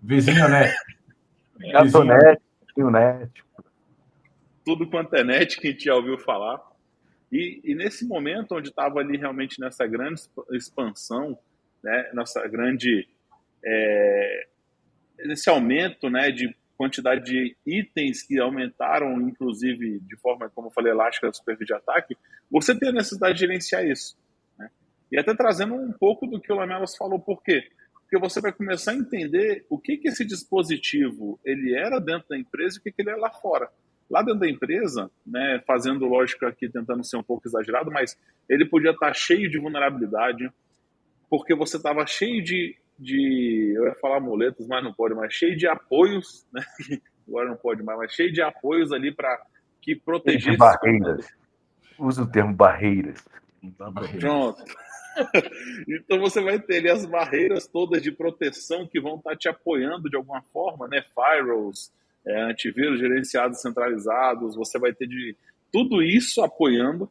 Vizinho net. Gatonete, net. Tudo quanto é net que a gente já ouviu falar. E nesse momento onde estava ali realmente nessa grande expansão, né, esse aumento, né, de quantidade de itens que aumentaram, inclusive de forma, como eu falei, elástica, superfície de ataque, você tem a necessidade de gerenciar isso, né? E até trazendo um pouco do que o Lamelas falou, por quê? Porque você vai começar a entender o que esse dispositivo ele era dentro da empresa e o que ele é lá fora. Lá dentro da empresa, né, fazendo lógica aqui, tentando ser um pouco exagerado, mas ele podia estar cheio de vulnerabilidade, porque você estava cheio eu ia falar muletas, mas não pode mais, cheio de apoios, né? Agora não pode mais, mas cheio de apoios ali para que protegesse. Barreiras. Usa o termo barreiras. Pronto. Então você vai ter ali as barreiras todas de proteção que vão estar te apoiando de alguma forma, né? Firewalls, antivírus gerenciados, centralizados, você vai ter de tudo isso apoiando.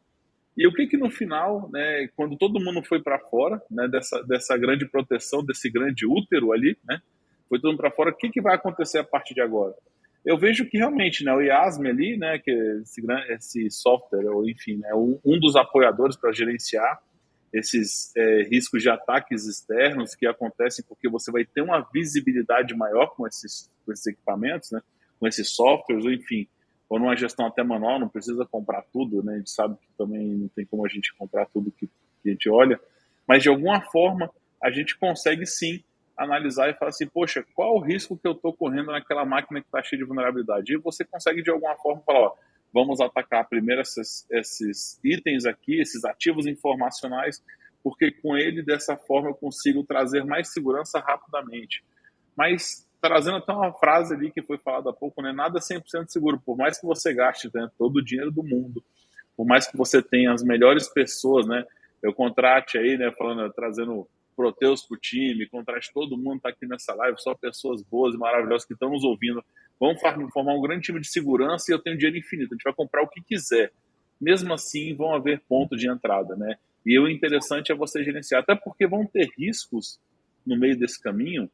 E o que no final, né, quando todo mundo foi para fora, né, dessa grande proteção, desse grande útero ali, né, foi todo mundo para fora, o que vai acontecer a partir de agora? Eu vejo que realmente, né, o IASM ali, né, que é esse software, ou enfim, né, um dos apoiadores para gerenciar esses riscos de ataques externos que acontecem porque você vai ter uma visibilidade maior com esses equipamentos, né, com esses softwares, ou enfim, ou numa gestão até manual, não precisa comprar tudo, né? A gente sabe que também não tem como a gente comprar tudo que a gente olha, mas de alguma forma a gente consegue sim analisar e falar assim, poxa, qual o risco que eu estou correndo naquela máquina que está cheia de vulnerabilidade? E você consegue de alguma forma falar, ó, vamos atacar primeiro esses itens aqui, esses ativos informacionais, porque com ele, dessa forma, eu consigo trazer mais segurança rapidamente. Mas trazendo até uma frase ali que foi falada há pouco, né? Nada é 100% seguro, por mais que você gaste, né, todo o dinheiro do mundo. por mais que você tenha as melhores pessoas, né? Eu contrate aí, né? Falando, trazendo Proteus para o time, contrate todo mundo está aqui nessa live, só pessoas boas e maravilhosas que estão nos ouvindo. Vamos formar um grande time de segurança e eu tenho dinheiro infinito. A gente vai comprar o que quiser. Mesmo assim, vão haver pontos de entrada, né? E o interessante é você gerenciar, até porque vão ter riscos no meio desse caminho,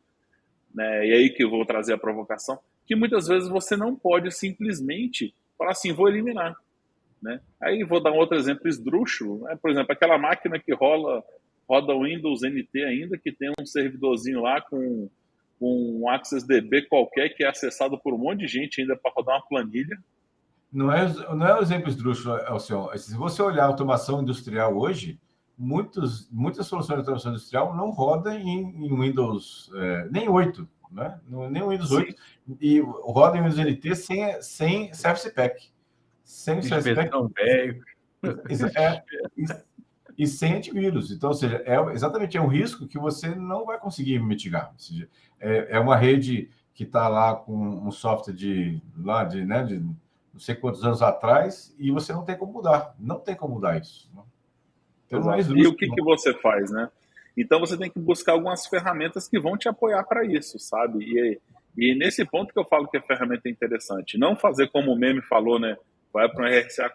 né? E aí que eu vou trazer a provocação, que muitas vezes você não pode simplesmente falar assim, vou eliminar, né? Aí vou dar um outro exemplo esdrúxulo, né? Por exemplo, aquela máquina que roda Windows NT ainda, que tem um servidorzinho lá com um AccessDB qualquer que é acessado por um monte de gente ainda para rodar uma planilha. Não é um exemplo esdrúxulo, Alcion. Se você olhar a automação industrial hoje, muitas soluções de automação industrial não rodam em Windows, nem 8, né? Nem o Windows 8, e roda em Windows NT sem Service Pack. Sem o Service Pack. Velho. E sem antivírus. Então, ou seja, exatamente um risco que você não vai conseguir mitigar. Ou seja, é uma rede que está lá com um software de não sei quantos anos atrás e você não tem como mudar. Não tem como mudar isso. Então, não é justo, e o que você faz, né? Então, você tem que buscar algumas ferramentas que vão te apoiar para isso, sabe? E nesse ponto que eu falo que a ferramenta é interessante. Não fazer como o meme falou, né? Vai para um RSA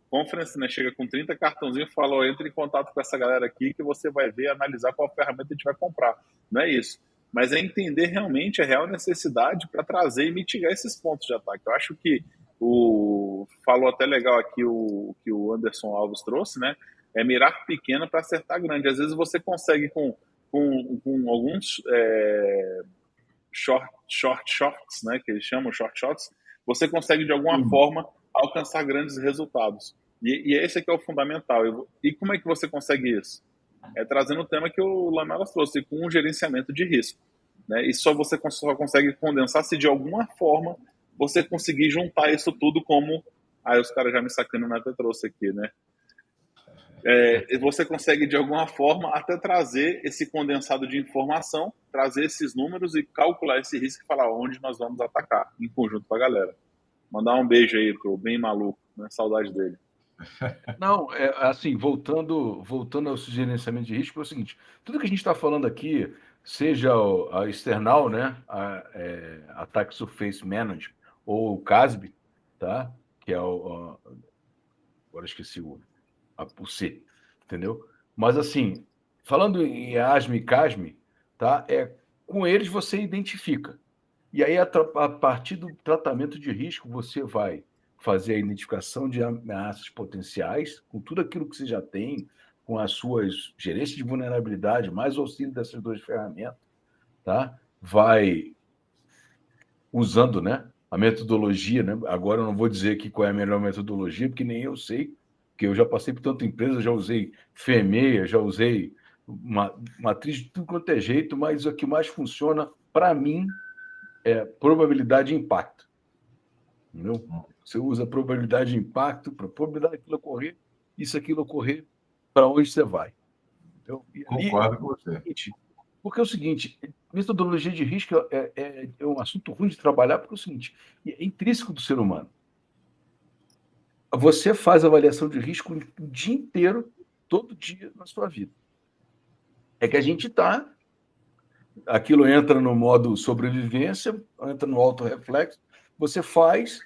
Conference, né? Chega com 30 cartãozinhos e fala, entre em contato com essa galera aqui que você vai ver, analisar qual ferramenta a gente vai comprar. Não é isso. Mas é entender realmente a real necessidade para trazer e mitigar esses pontos de ataque. Eu acho que falou até legal aqui que o Anderson Alves trouxe, né? É mirar pequeno para acertar grande. Às vezes você consegue com alguns shorts, né? Que eles chamam short shots, você consegue de alguma forma alcançar grandes resultados. E esse aqui é o fundamental. E como é que você consegue isso? É trazendo o tema que o Lamelas trouxe, com um gerenciamento de risco, né? E você só consegue condensar se de alguma forma você conseguir juntar isso tudo como... Aí os caras já me sacanam até trouxe aqui, né? Você consegue de alguma forma até trazer esse condensado de informação, trazer esses números e calcular esse risco e falar onde nós vamos atacar em conjunto com a galera. Mandar um beijo aí pro Bem Maluco, né? Saudade dele. Não, assim, voltando ao gerenciamento de risco, é o seguinte, tudo que a gente está falando aqui, seja a external, né, Attack Surface Management, ou o CASB, tá? Que é agora esqueci o C, entendeu? Mas, assim, falando em ASME e CASME, tá? Com eles você identifica. E aí, a partir do tratamento de risco, você vai fazer a identificação de ameaças potenciais, com tudo aquilo que você já tem, com as suas gerências de vulnerabilidade, mais o auxílio dessas duas ferramentas, tá? Vai usando, né, a metodologia, né? Agora eu não vou dizer aqui qual é a melhor metodologia, porque nem eu sei, porque eu já passei por tanta empresa, já usei FEMEA, já usei matriz de tudo quanto é jeito, mas o que mais funciona, para mim, é probabilidade de impacto. Entendeu? Você usa probabilidade de impacto para probabilidade daquilo ocorrer, aquilo ocorrer, para onde você vai. Entendeu? Concordo com você. Porque é o seguinte, metodologia de risco é um assunto ruim de trabalhar, porque é o seguinte, é intrínseco do ser humano. Você faz avaliação de risco o dia inteiro, todo dia na sua vida. É que a gente está... Aquilo entra no modo sobrevivência, entra no autorreflexo, você faz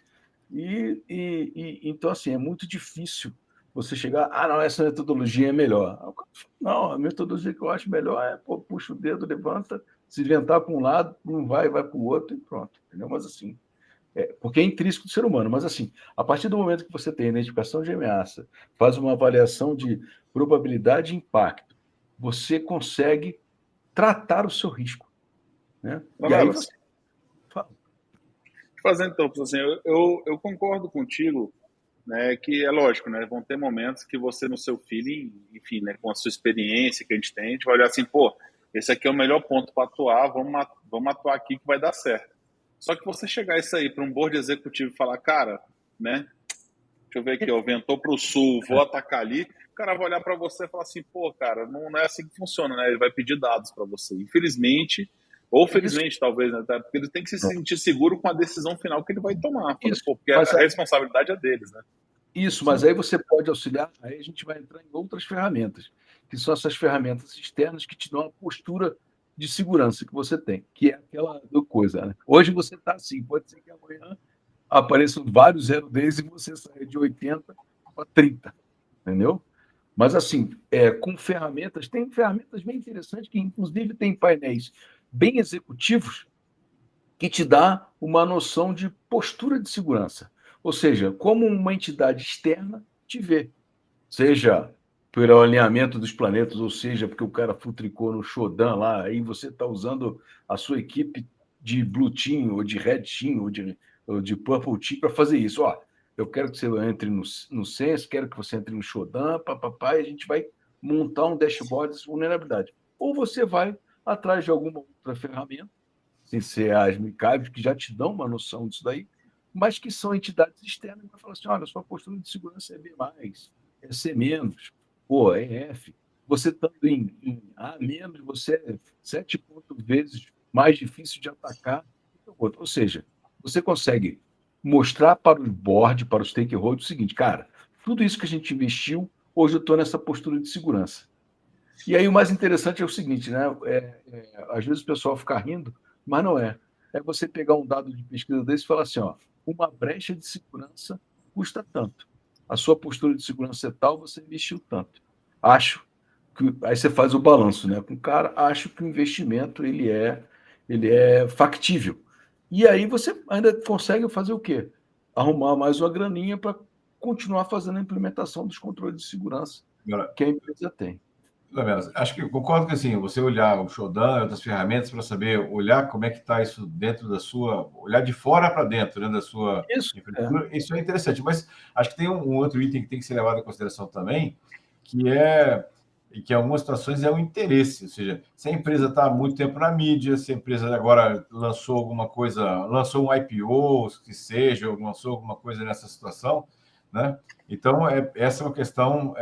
então, assim, é muito difícil você chegar, não, essa metodologia é melhor. Não, a metodologia que eu acho melhor é, puxa o dedo, levanta, se inventar para um lado, não vai para o outro e pronto. Entendeu? Mas, assim, porque é intrínseco do ser humano, mas, assim, a partir do momento que você tem identificação de ameaça, faz uma avaliação de probabilidade e impacto, você consegue tratar o seu risco, né? E aí você fala. Fazendo então, assim, eu concordo contigo, né, que é lógico, né, vão ter momentos que você no seu feeling, enfim, né, com a sua experiência que a gente tem, a gente vai olhar assim, pô, esse aqui é o melhor ponto para atuar, vamos atuar aqui que vai dar certo. Só que você chegar isso aí para um board executivo e falar, cara, né, deixa eu ver aqui, ó, ventou para o sul, vou atacar ali, o cara vai olhar para você e falar assim, pô, cara, não é assim que funciona, né, ele vai pedir dados para você. Infelizmente, ou felizmente, talvez, né? Porque ele tem que se sentir seguro com a decisão final que ele vai tomar. Porque a responsabilidade é deles, né? Isso, mas aí você pode auxiliar, aí a gente vai entrar em outras ferramentas, que são essas ferramentas externas que te dão a postura de segurança que você tem, que é aquela coisa, né? Hoje você está assim, pode ser que amanhã apareçam vários 0 days e você saia de 80 para 30, entendeu? Mas assim, com ferramentas, tem ferramentas bem interessantes que inclusive tem painéis bem executivos que te dá uma noção de postura de segurança. Ou seja, como uma entidade externa te vê, seja pelo alinhamento dos planetas, ou seja, porque o cara futricou no Shodan lá, aí você está usando a sua equipe de Blue Team, ou de Red Team, ou de Purple Team para fazer isso. Ó, eu quero que você entre no Sense, quero que você entre no Shodan, papapá, e a gente vai montar um dashboard de vulnerabilidade. Ou você vai atrás de alguma outra ferramenta, sem ser as MICAVs, que já te dão uma noção disso daí, mas que são entidades externas que vão falar assim, olha, sua postura de segurança é B+, é C-, pô, é F. Você estando em A-, você é 7 vezes mais difícil de atacar que o outro. Ou seja, você consegue mostrar para o board, para os stakeholders, o seguinte, cara, tudo isso que a gente investiu, hoje eu estou nessa postura de segurança. E aí o mais interessante é o seguinte, né? Às vezes o pessoal fica rindo, mas não é. É você pegar um dado de pesquisa desse e falar assim, ó, uma brecha de segurança custa tanto. A sua postura de segurança é tal, você investiu tanto. Acho que aí você faz o balanço, né? Com o cara, acho que o investimento ele é factível. E aí você ainda consegue fazer o quê? Arrumar mais uma graninha para continuar fazendo a implementação dos controles de segurança Agora, que a empresa tem. acho que eu concordo que assim, você olhar o Shodan e outras ferramentas para saber olhar como é que está isso dentro da sua, olhar de fora para dentro, né, da sua Isso, infraestrutura, isso é interessante. Mas acho que tem um outro item que tem que ser levado em consideração também, que é e que em algumas situações é o interesse, ou seja, se a empresa está há muito tempo na mídia, se a empresa agora lançou alguma coisa, lançou um IPO, que seja, ou lançou alguma coisa nessa situação, né? Então, essa é uma questão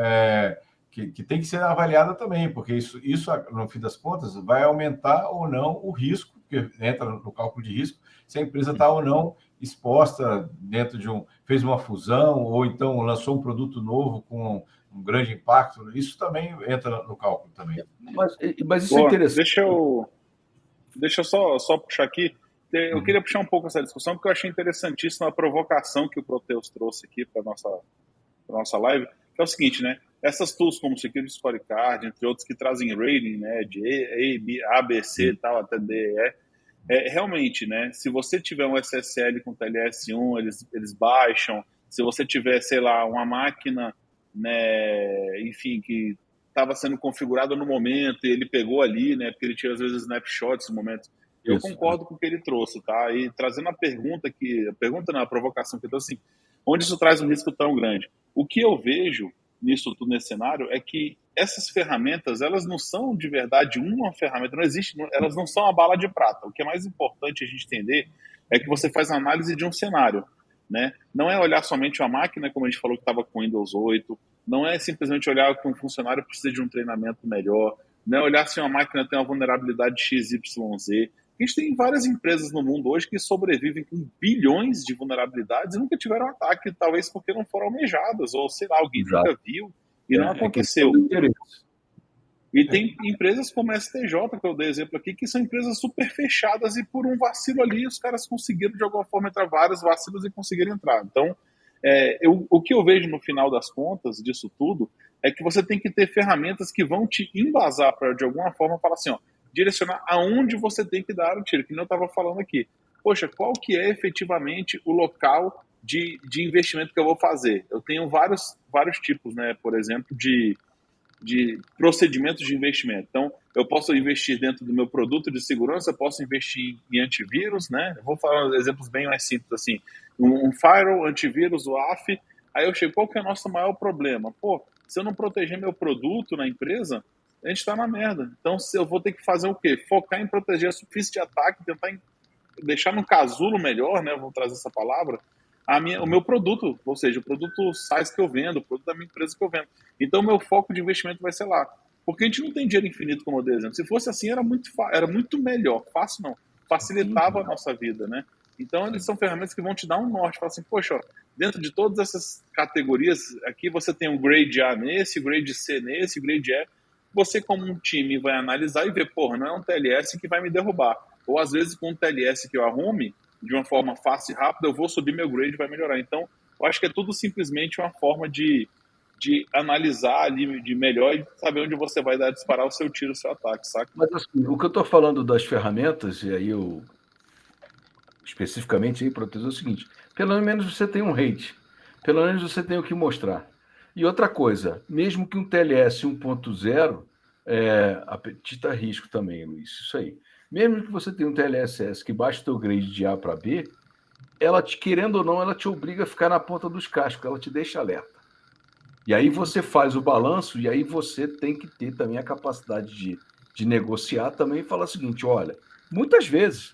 que tem que ser avaliada também, porque isso, no fim das contas, vai aumentar ou não o risco, que entra no cálculo de risco, se a empresa está ou não exposta dentro de fez uma fusão, ou então lançou um produto novo com um grande impacto, isso também entra no cálculo também. Mas isso é Boa, interessante. deixa eu só puxar aqui. Eu queria puxar um pouco essa discussão, porque eu achei interessantíssima a provocação que o Proteus trouxe aqui para nossa live, que é o seguinte, né? Essas tools como Security Scorecard, entre outros, que trazem rating, né, de A, B, C e tal, até D, E, realmente, né, se você tiver um SSL com TLS1, eles baixam. Se você tiver, sei lá, uma máquina, né, enfim, que estava sendo configurada no momento e ele pegou ali, né, porque ele tinha às vezes snapshots no momento. Eu Isso. concordo com o que ele trouxe, tá? E trazendo a pergunta na provocação que eu trouxe, assim, onde isso traz um risco tão grande? O que eu vejo nisso tudo, nesse cenário, é que essas ferramentas, elas não são de verdade uma ferramenta, não existe, elas não são a bala de prata. O que é mais importante a gente entender é que você faz a análise de um cenário, né? Não é olhar somente uma máquina, como a gente falou que estava com Windows 8, não é simplesmente olhar que um funcionário precisa de um treinamento melhor, não é olhar se uma máquina tem uma vulnerabilidade XYZ. A gente tem várias empresas no mundo hoje que sobrevivem com bilhões de vulnerabilidades e nunca tiveram ataque, talvez porque não foram almejadas, ou sei lá, alguém Exato. nunca viu e não aconteceu. E tem empresas como a STJ, que eu dei exemplo aqui, que são empresas super fechadas e por um vacilo ali os caras conseguiram de alguma forma entrar, vários vacilos e conseguiram entrar. Então, o que eu vejo no final das contas disso tudo é que você tem que ter ferramentas que vão te embasar para de alguma forma falar assim, ó, direcionar aonde você tem que dar o tiro, que nem eu estava falando aqui. Poxa, qual que é efetivamente o local de investimento que eu vou fazer? Eu tenho vários tipos, né? Por exemplo, de procedimentos de investimento. Então, eu posso investir dentro do meu produto de segurança, eu posso investir em antivírus, né? Eu vou falar exemplos bem mais simples, assim, um firewall, antivírus, o AF. Aí eu chego, qual que é o nosso maior problema? Pô, se eu não proteger meu produto na empresa, a gente está na merda. Então, eu vou ter que fazer o quê? Focar em proteger a superfície de ataque, tentar deixar no casulo melhor, né? Vou trazer essa palavra, o meu produto, ou seja, o produto SaaS que eu vendo, o produto da minha empresa que eu vendo. Então, o meu foco de investimento vai ser lá. Porque a gente não tem dinheiro infinito, como eu dei exemplo. Se fosse assim, era muito melhor. Fácil não. Facilitava a nossa vida, né? Então, eles são ferramentas que vão te dar um norte. Fala assim, poxa, ó, dentro de todas essas categorias, aqui você tem um grade A nesse, grade C nesse, grade E. Você, como um time, vai analisar e ver, porra, não é um TLS que vai me derrubar. Ou, às vezes, com um TLS que eu arrume, de uma forma fácil e rápida, eu vou subir meu grade e vai melhorar. Então, eu acho que é tudo simplesmente uma forma de analisar ali de melhor e saber onde você vai disparar o seu tiro, o seu ataque, saca? Mas assim, o que eu estou falando das ferramentas, e aí eu especificamente aí, proteger é o seguinte: pelo menos você tem um rate, pelo menos você tem o que mostrar. E outra coisa, mesmo que um TLS 1.0, apetita risco também, Luiz, isso aí. Mesmo que você tenha um TLSS que baixe o teu grade de A para B, ela te, querendo ou não, ela te obriga a ficar na ponta dos cascos, ela te deixa alerta. E aí você faz o balanço, e aí você tem que ter também a capacidade de negociar também e falar o seguinte: olha, muitas vezes,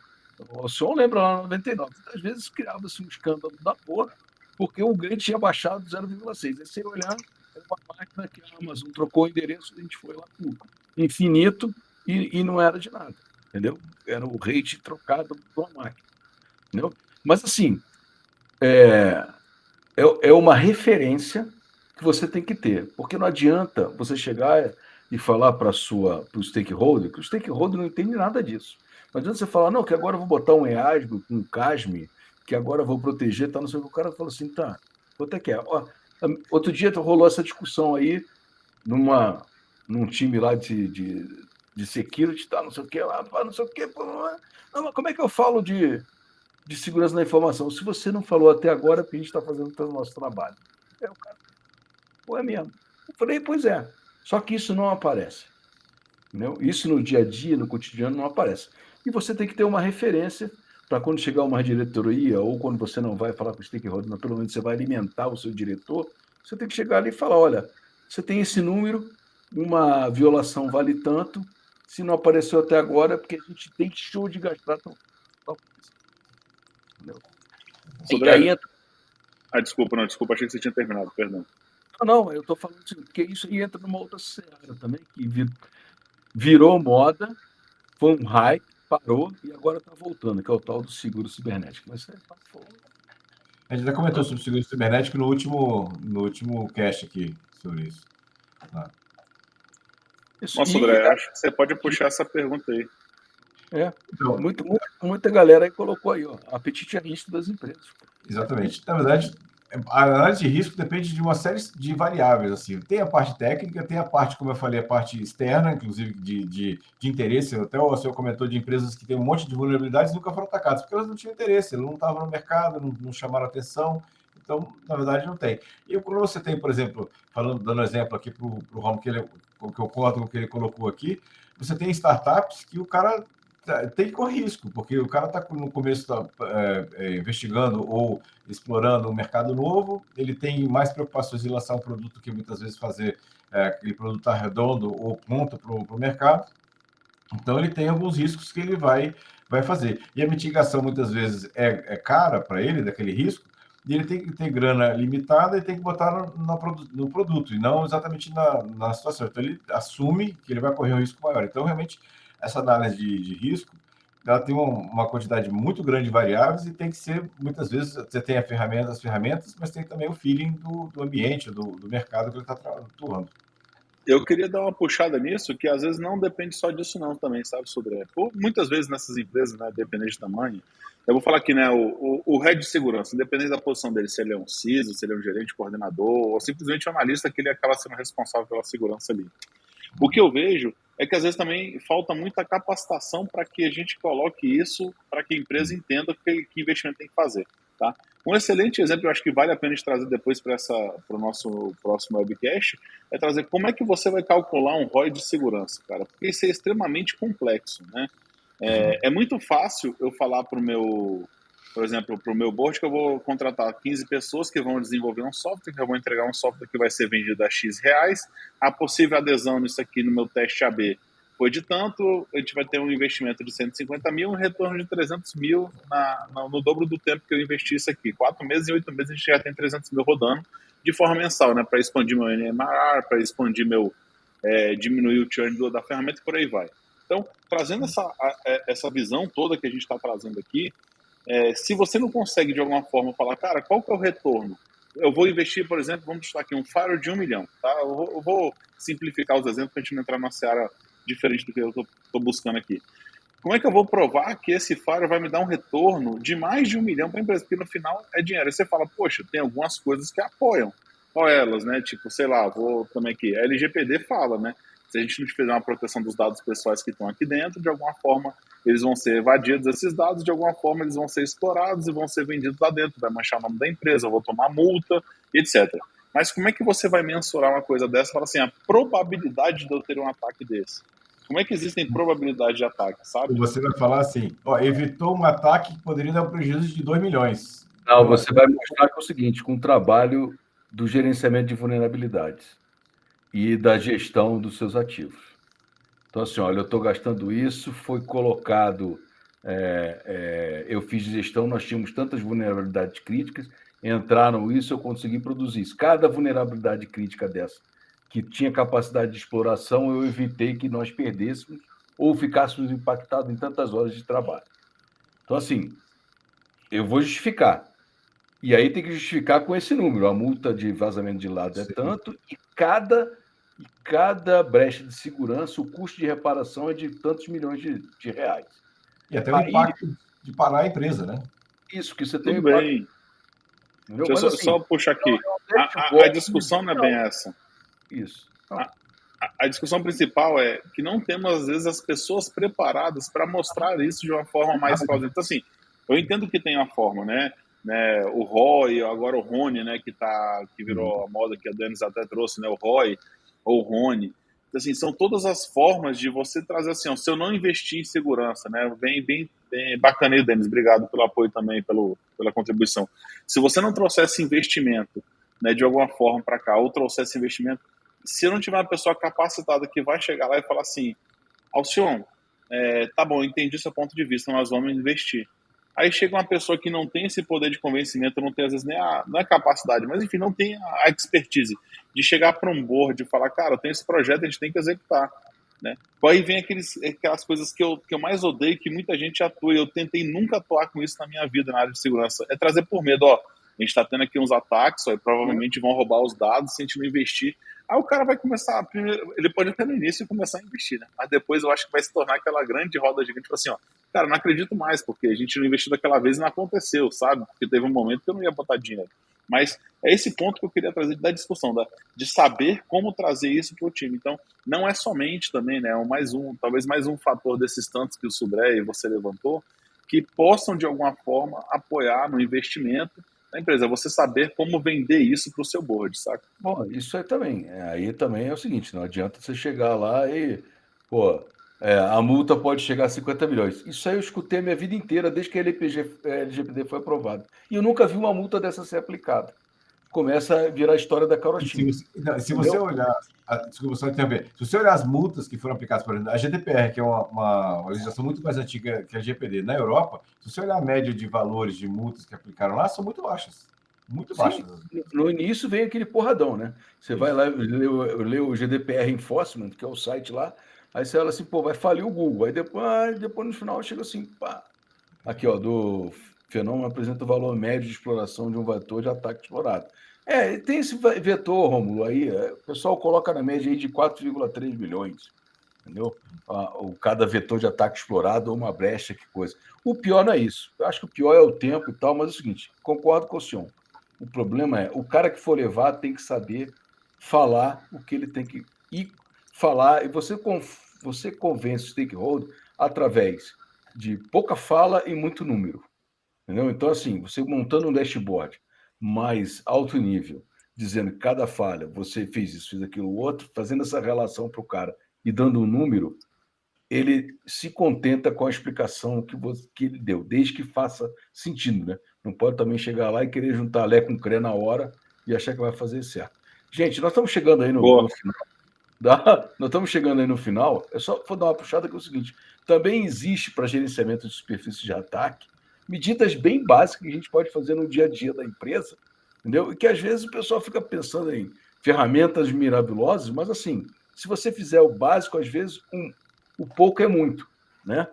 o senhor lembra lá no 99, muitas vezes criava-se um escândalo da porra, porque o grade tinha baixado 0,6. Aí você olhar, era uma máquina que a Amazon trocou o endereço, a gente foi lá para o infinito e não era de nada, entendeu? Era o rate trocado de uma máquina, entendeu? Mas assim, é uma referência que você tem que ter, porque não adianta você chegar e falar para o stakeholder, que o stakeholder não entende nada disso. Não adianta você falar, não, que agora eu vou botar um EASM, um CASM, que agora eu vou proteger, tá, não sei o que. O cara fala assim, tá, quanto é que é? Ó, outro dia rolou essa discussão aí num time lá de security, tá, não sei o que, lá, não sei o que. Não, mas como é que eu falo de segurança da informação? Se você não falou até agora, é porque a gente está fazendo o nosso trabalho. O cara, pô, é mesmo. Eu falei, pois é. Só que isso não aparece. Entendeu? Isso no dia a dia, no cotidiano, não aparece. E você tem que ter uma referência para quando chegar uma diretoria, ou quando você não vai falar com o stakeholder, mas pelo menos você vai alimentar o seu diretor, você tem que chegar ali e falar, olha, você tem esse número, uma violação vale tanto, se não apareceu até agora, é porque a gente deixou de gastar tão. Entendeu? E aí Sodré, desculpa, achei que você tinha terminado, perdão. Não, eu estou falando assim, porque isso entra numa outra seara também, que virou moda, foi um hype, parou e agora está voltando, que é o tal do seguro cibernético. Mas A gente já comentou sobre seguro cibernético no último cast aqui, sobre isso. Nossa, André, acho que você pode puxar essa pergunta aí. Então, muita galera aí colocou aí, ó, apetite a risco das empresas. Exatamente. Na verdade, a análise de risco depende de uma série de variáveis. Assim. Tem a parte técnica, tem a parte, como eu falei, a parte externa, inclusive de interesse. Até o senhor comentou de empresas que têm um monte de vulnerabilidades e nunca foram atacadas, porque elas não tinham interesse, elas não estavam no mercado, não chamaram atenção. Então, na verdade, não tem. E quando você tem, por exemplo, dando exemplo aqui para o Romo, que eu concordo com o que ele colocou aqui, você tem startups que o cara tem que correr risco, porque o cara está no começo investigando ou explorando um mercado novo, ele tem mais preocupações em lançar um produto que muitas vezes fazer aquele produto redondo ou pronto para o mercado. Então, ele tem alguns riscos que ele vai fazer. E a mitigação, muitas vezes, é cara para ele, daquele risco, e ele tem que ter grana limitada e tem que botar no produto, e não exatamente na situação. Então, ele assume que ele vai correr um risco maior. Então, realmente, essa análise de risco, ela tem uma quantidade muito grande de variáveis e tem que ser, muitas vezes, você tem as ferramentas, mas tem também o feeling do ambiente, do mercado que ele está atuando. Eu queria dar uma puxada nisso, que às vezes não depende só disso não também, sabe, Sodré? Muitas vezes nessas empresas, né, dependente do tamanho, eu vou falar aqui, né, o head de segurança, independente da posição dele, se ele é um CISO, se ele é um gerente, coordenador, ou simplesmente um analista, que ele acaba sendo responsável pela segurança ali. O que eu vejo é que às vezes também falta muita capacitação para que a gente coloque isso, para que a empresa entenda que investimento tem que fazer, tá? Um excelente exemplo, eu acho que vale a pena a gente trazer depois para o nosso próximo webcast, é trazer como é que você vai calcular um ROI de segurança, cara, porque isso é extremamente complexo, né? É muito fácil eu falar para o meu, por exemplo, para o meu board que eu vou contratar 15 pessoas que vão desenvolver um software, que eu vou entregar um software que vai ser vendido a X reais, a possível adesão nisso aqui no meu teste AB foi de tanto, a gente vai ter um investimento de 150 mil, um retorno de 300 mil no dobro do tempo que eu investi isso aqui. 4 meses e 8 meses a gente já tem 300 mil rodando de forma mensal, né, para expandir meu NMR, para expandir diminuir o churn da ferramenta e por aí vai. Então, trazendo essa visão toda que a gente está trazendo aqui, se você não consegue, de alguma forma, falar, cara, qual que é o retorno? Eu vou investir, por exemplo, vamos chutar aqui, um firewall de 1 milhão. Tá? Eu vou simplificar os exemplos para a gente não entrar numa seara diferente do que eu estou buscando aqui. Como é que eu vou provar que esse firewall vai me dar um retorno de mais de 1 milhão para a empresa? Porque no final é dinheiro. Aí você fala, poxa, tem algumas coisas que apoiam. Qual elas, né? Tipo, sei lá, vou também aqui. A LGPD fala, né? Se a gente não fizer uma proteção dos dados pessoais que estão aqui dentro, de alguma forma eles vão ser evadidos, esses dados, de alguma forma eles vão ser explorados e vão ser vendidos lá dentro. Vai manchar o nome da empresa, eu vou tomar multa, etc. Mas como é que você vai mensurar uma coisa dessa? Fala assim, a probabilidade de eu ter um ataque desse. Como é que existem probabilidades de ataque, sabe? Você vai falar assim, ó, evitou um ataque que poderia dar um prejuízo de 2 milhões. Não, você vai mostrar que é o seguinte, com o trabalho do gerenciamento de vulnerabilidades e da gestão dos seus ativos. Então, assim, olha, eu estou gastando isso, foi colocado, eu fiz gestão, nós tínhamos tantas vulnerabilidades críticas, entraram isso, eu consegui produzir isso. Cada vulnerabilidade crítica dessa, que tinha capacidade de exploração, eu evitei que nós perdêssemos ou ficássemos impactados em tantas horas de trabalho. Então, assim, eu vou justificar. E aí tem que justificar com esse número. A multa de vazamento de dados é tanto e cada brecha de segurança, o custo de reparação é de tantos milhões de reais. E até o impacto de parar a empresa, né? Isso, que você tem Tudo bem. Entendeu? Deixa eu Mas, assim, só puxar aqui. A discussão não é bem essa. Isso. A discussão principal é que não temos, às vezes, as pessoas preparadas para mostrar isso de uma forma mais plausível. Então, assim, eu entendo que tem uma forma, né? O Roy, agora o Rony, né? Que virou a moda que a Denis até trouxe, né? O Roy ou o Rony. Então, assim, são todas as formas de você trazer assim, ó, se eu não investir em segurança, né? Bem bacana aí, Denis. Obrigado pelo apoio também, pela contribuição. Se você não trouxesse investimento, né, de alguma forma para cá, ou trouxesse investimento, se eu não tiver uma pessoa capacitada que vai chegar lá e falar assim, Alcion, tá bom, entendi seu ponto de vista, nós vamos investir. Aí chega uma pessoa que não tem esse poder de convencimento, não tem às vezes nem não é capacidade, mas enfim, não tem a expertise de chegar para um board e falar, cara, eu tenho esse projeto, a gente tem que executar. Né? Aí vem aquelas coisas que eu mais odeio, que muita gente atua, e eu tentei nunca atuar com isso na minha vida, na área de segurança, é trazer por medo, ó, a gente está tendo aqui uns ataques, ó, e provavelmente vão roubar os dados se a gente não investir. Aí o cara vai começar, ele pode até no início começar a investir, né? Mas depois eu acho que vai se tornar aquela grande roda gigante, tipo assim, ó, cara, não acredito mais, porque a gente não investiu daquela vez e não aconteceu, sabe? Porque teve um momento que eu não ia botar dinheiro. Mas é esse ponto que eu queria trazer da discussão, de saber como trazer isso para o time. Então, não é somente também, né, talvez mais um fator desses tantos que o Sudré e você levantou, que possam, de alguma forma, apoiar no investimento da empresa. Você saber como vender isso para o seu board, saca? Bom, isso aí também. Aí também é o seguinte, não adianta você chegar lá e, pô, a multa pode chegar a 50 milhões. Isso aí eu escutei a minha vida inteira, desde que a LGPD foi aprovada. E eu nunca vi uma multa dessa ser aplicada. Começa a virar a história da carotinha. Se você olhar, desculpa só interromper, se você olhar as multas que foram aplicadas, por exemplo, a GDPR, que é uma legislação muito mais antiga que a LGPD na Europa, se você olhar a média de valores de multas que aplicaram lá, são muito baixas. Muito baixas. No início vem aquele porradão, né? Você vai lá ler o GDPR Enforcement, que é o site lá, aí você fala assim, pô, vai falir o Google. Aí depois no final chega assim, pá. Aqui, ó, do fenômeno apresenta o valor médio de exploração de um vetor de ataque explorado. Tem esse vetor, Rômulo, aí, o pessoal coloca na média aí de 4,3 bilhões, entendeu? Cada vetor de ataque explorado ou uma brecha, que coisa. O pior não é isso. Eu acho que o pior é o tempo e tal, mas é o seguinte, concordo com o senhor. O problema é, o cara que for levar tem que saber falar o que ele tem que ir falar, e você convence o stakeholder através de pouca fala e muito número. Entendeu? Então, assim, você montando um dashboard mais alto nível, dizendo que cada falha, você fez isso, fez aquilo, outro, fazendo essa relação para o cara e dando um número, ele se contenta com a explicação que ele deu, desde que faça sentido, né? Não pode também chegar lá e querer juntar Lé com Cré na hora e achar que vai fazer certo. Gente, nós estamos chegando aí no final. Nós estamos chegando aí no final. É só vou dar uma puxada que é o seguinte: também existe para gerenciamento de superfície de ataque medidas bem básicas que a gente pode fazer no dia a dia da empresa, entendeu? E que às vezes o pessoal fica pensando em ferramentas mirabilosas, mas assim, se você fizer o básico, às vezes o pouco é muito, né?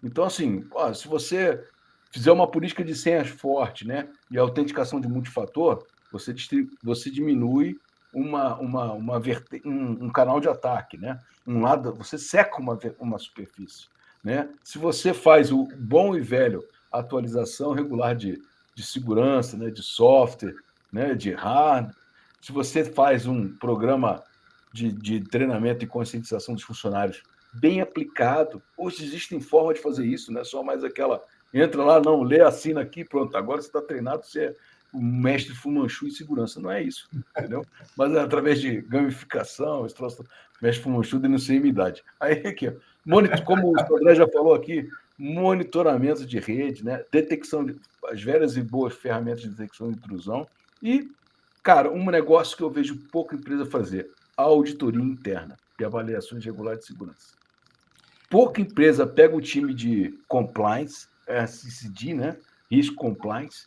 Então, assim, se você fizer uma política de senhas forte, né, e autenticação de multifator, você diminui um canal de ataque, né? Um lado, você seca uma superfície, né? Se você faz o bom e velho atualização regular de segurança, né, de software, né, de hardware, se você faz um programa de treinamento e conscientização dos funcionários bem aplicado, hoje existem formas de fazer isso, não é só mais aquela entra lá, não, lê, assina aqui, pronto, agora você está treinado, você é o mestre Fumanchu em segurança. Não é isso, entendeu? Mas é através de gamificação, esse troço, mestre Fumanchu denuncia imidade. Aí aqui, como o André já falou aqui, monitoramento de rede, né? Detecção de as velhas e boas ferramentas de detecção de intrusão e, cara, um negócio que eu vejo pouca empresa fazer, a auditoria interna e avaliações regulares de segurança. Pouca empresa pega o time de compliance, SCD, né? Risk Compliance,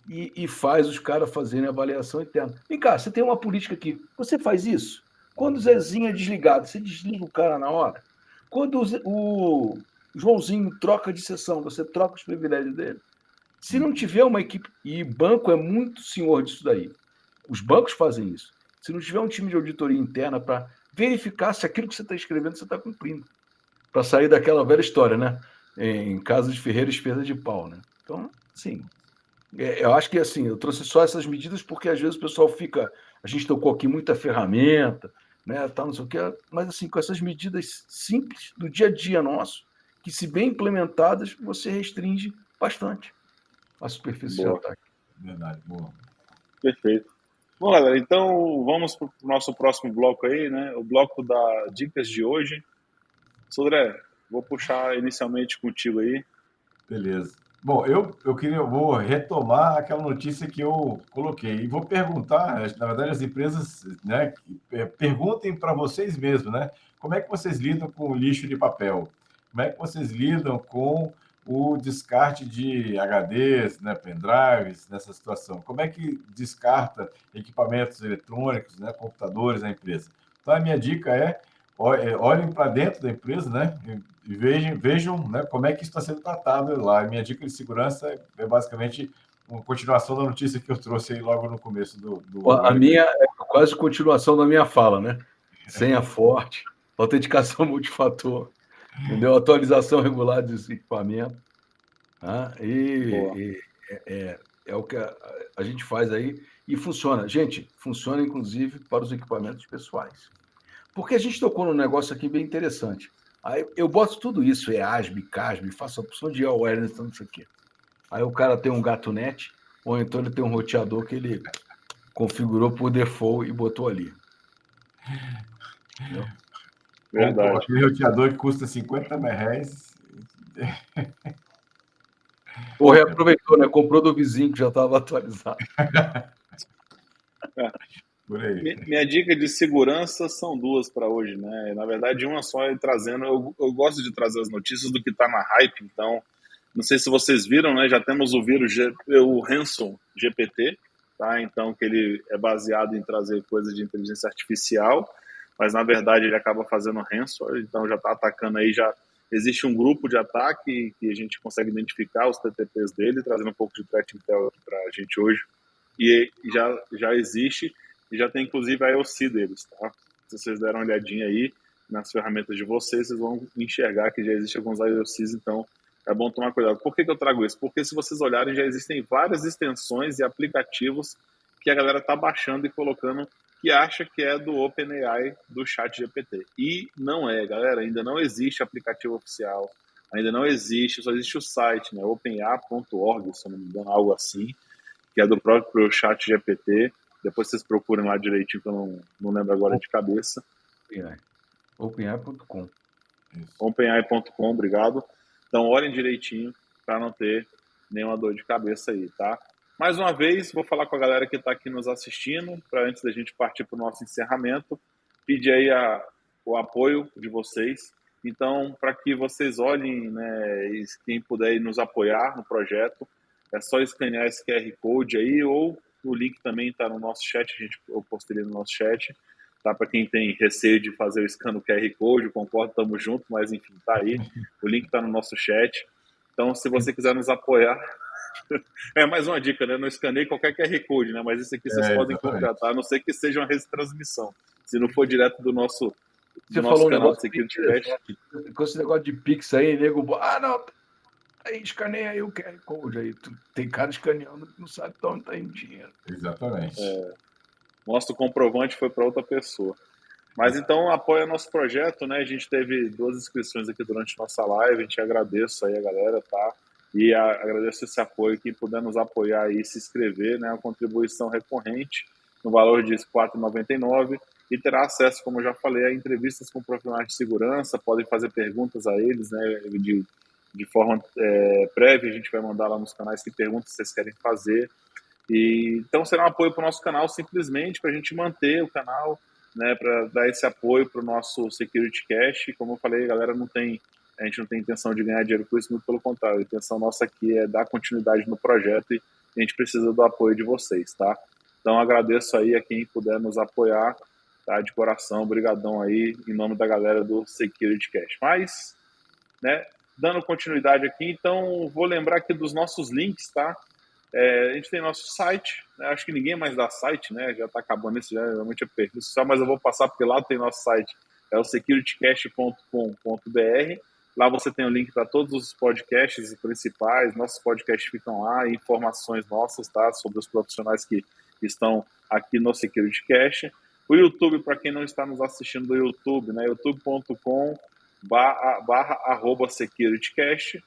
e faz os caras fazerem avaliação interna. Vem cá, você tem uma política aqui. Você faz isso? Quando o Zezinho é desligado, você desliga o cara na hora? Quando o Joãozinho troca de sessão, você troca os privilégios dele? Se não tiver uma equipe, e banco é muito senhor disso daí, os bancos fazem isso. Se não tiver um time de auditoria interna para verificar se aquilo que você está escrevendo você está cumprindo, para sair daquela velha história, né? Em casa de ferreiro, espesa de pau, né? Então, sim, eu acho que assim, eu trouxe só essas medidas porque às vezes o pessoal fica. A gente tocou aqui muita ferramenta, né? Tal, não sei o que, mas assim, com essas medidas simples do dia a dia nosso, que se bem implementadas, você restringe bastante a superfície de Boa, ataque. Verdade, boa. perfeito. Bom, galera, então vamos para o nosso próximo bloco aí, né? O bloco da dicas de hoje. Sodré, vou puxar inicialmente contigo aí. Beleza. Bom, eu vou retomar aquela notícia que eu coloquei e vou perguntar, na verdade, as empresas, né, perguntem para vocês mesmos, né? Como é que vocês lidam com o lixo de papel? Como é que vocês lidam com o descarte de HDs, né, pendrives, nessa situação? Como é que descarta equipamentos eletrônicos, né, computadores na empresa? Então, a minha dica é olhem para dentro da empresa, né? E vejam, né, como é que isso está sendo tratado lá. A minha dica de segurança é basicamente uma continuação da notícia que eu trouxe aí logo no começo do A Olhe. minha é quase continuação da minha fala, né? Senha forte, autenticação multifator, entendeu? Atualização regular dos equipamentos. Tá? Boa. É o que a gente faz aí e funciona. Gente, funciona inclusive para os equipamentos pessoais. Porque a gente tocou num negócio aqui bem interessante. Aí eu boto tudo isso, EASB, CASB, faço a opção de awareness, não sei o quê. Aí o cara tem um GatoNet, ou então ele tem um roteador que ele configurou por default e botou ali. Entendeu? Ou Verdade. aquele roteador que custa R$ 50. Ou reaproveitou, né? Comprou do vizinho que já estava atualizado. É. Por aí. Minha dica de segurança são duas para hoje, né? Na verdade, uma só é trazendo. Eu gosto de trazer as notícias do que está na hype, então. Não sei se vocês viram, né? Já temos o vírus, o Ransom GPT, tá? Então, que ele é baseado em trazer coisas de inteligência artificial, mas na verdade ele acaba fazendo ransom, então já está atacando aí, já existe um grupo de ataque que a gente consegue identificar os TTPs dele, trazendo um pouco de threat intel para a gente hoje, e já existe, e já tem inclusive a IOC deles, tá? Se vocês deram uma olhadinha aí nas ferramentas de vocês, vocês vão enxergar que já existe alguns IOCs, então é bom tomar cuidado. Por que eu trago isso? Porque se vocês olharem, já existem várias extensões e aplicativos que a galera está baixando e colocando que acha que é do OpenAI, do chat GPT. E não é, galera, ainda não existe aplicativo oficial, ainda não existe, só existe o site, né, openai.org, se eu não me engano, algo assim, que é do próprio chat GPT. Depois vocês procurem lá direitinho, que eu não lembro agora de cabeça. OpenAI.com. OpenAI.com, obrigado. Então, olhem direitinho para não ter nenhuma dor de cabeça aí, tá? Mais uma vez, vou falar com a galera que está aqui nos assistindo, para antes da gente partir para o nosso encerramento, pedir aí o apoio de vocês. Então, para que vocês olhem, né, e quem puder nos apoiar no projeto, é só escanear esse QR Code aí, ou o link também está no nosso chat, eu postei no nosso chat, tá? Para quem tem receio de fazer o scan do QR Code, concordo, estamos juntos, mas enfim, tá aí. O link está no nosso chat. Então, se você quiser nos apoiar, é mais uma dica, né? Não escaneie qualquer QR Code, né? Mas isso aqui vocês podem Exatamente. contratar, a não ser que seja uma retransmissão. Se não for direto do nosso Você falou um canal negócio de Security bem Cash. interessante. Com esse negócio de Pix aí, nego, não, aí escaneia aí o QR Code aí. Tem cara escaneando que não sabe de onde tá indo dinheiro. Exatamente. Mostra o comprovante, foi para outra pessoa. Mas então apoia nosso projeto, né? A gente teve 2 inscrições aqui durante nossa live, a gente agradece aí a galera, tá? E agradeço esse apoio, quem puder nos apoiar aí, se inscrever, né? Uma contribuição recorrente no valor de R$ 4,99 e terá acesso, como eu já falei, a entrevistas com profissionais de segurança, podem fazer perguntas a eles, né? De forma prévia, a gente vai mandar lá nos canais que perguntas vocês querem fazer. E então será um apoio para o nosso canal, simplesmente para a gente manter o canal, né, para dar esse apoio para o nosso Security Cash. Como eu falei, a gente não tem intenção de ganhar dinheiro com isso, muito pelo contrário. A intenção nossa aqui é dar continuidade no projeto e a gente precisa do apoio de vocês, tá? Então agradeço aí a quem puder nos apoiar, tá? De coração, obrigadão aí, em nome da galera do Security Cash. Mas, né, dando continuidade aqui, então vou lembrar aqui dos nossos links, tá? A gente tem nosso site, né? Acho que ninguém mais dá site, né? Já está acabando isso, já realmente é perfil social, mas eu vou passar porque lá tem nosso site, é o securitycast.com.br. Lá você tem o link para todos os podcasts principais, nossos podcasts ficam lá, informações nossas, tá? Sobre os profissionais que estão aqui no SecurityCast. O YouTube, para quem não está nos assistindo do YouTube, né? youtube.com/securitycast.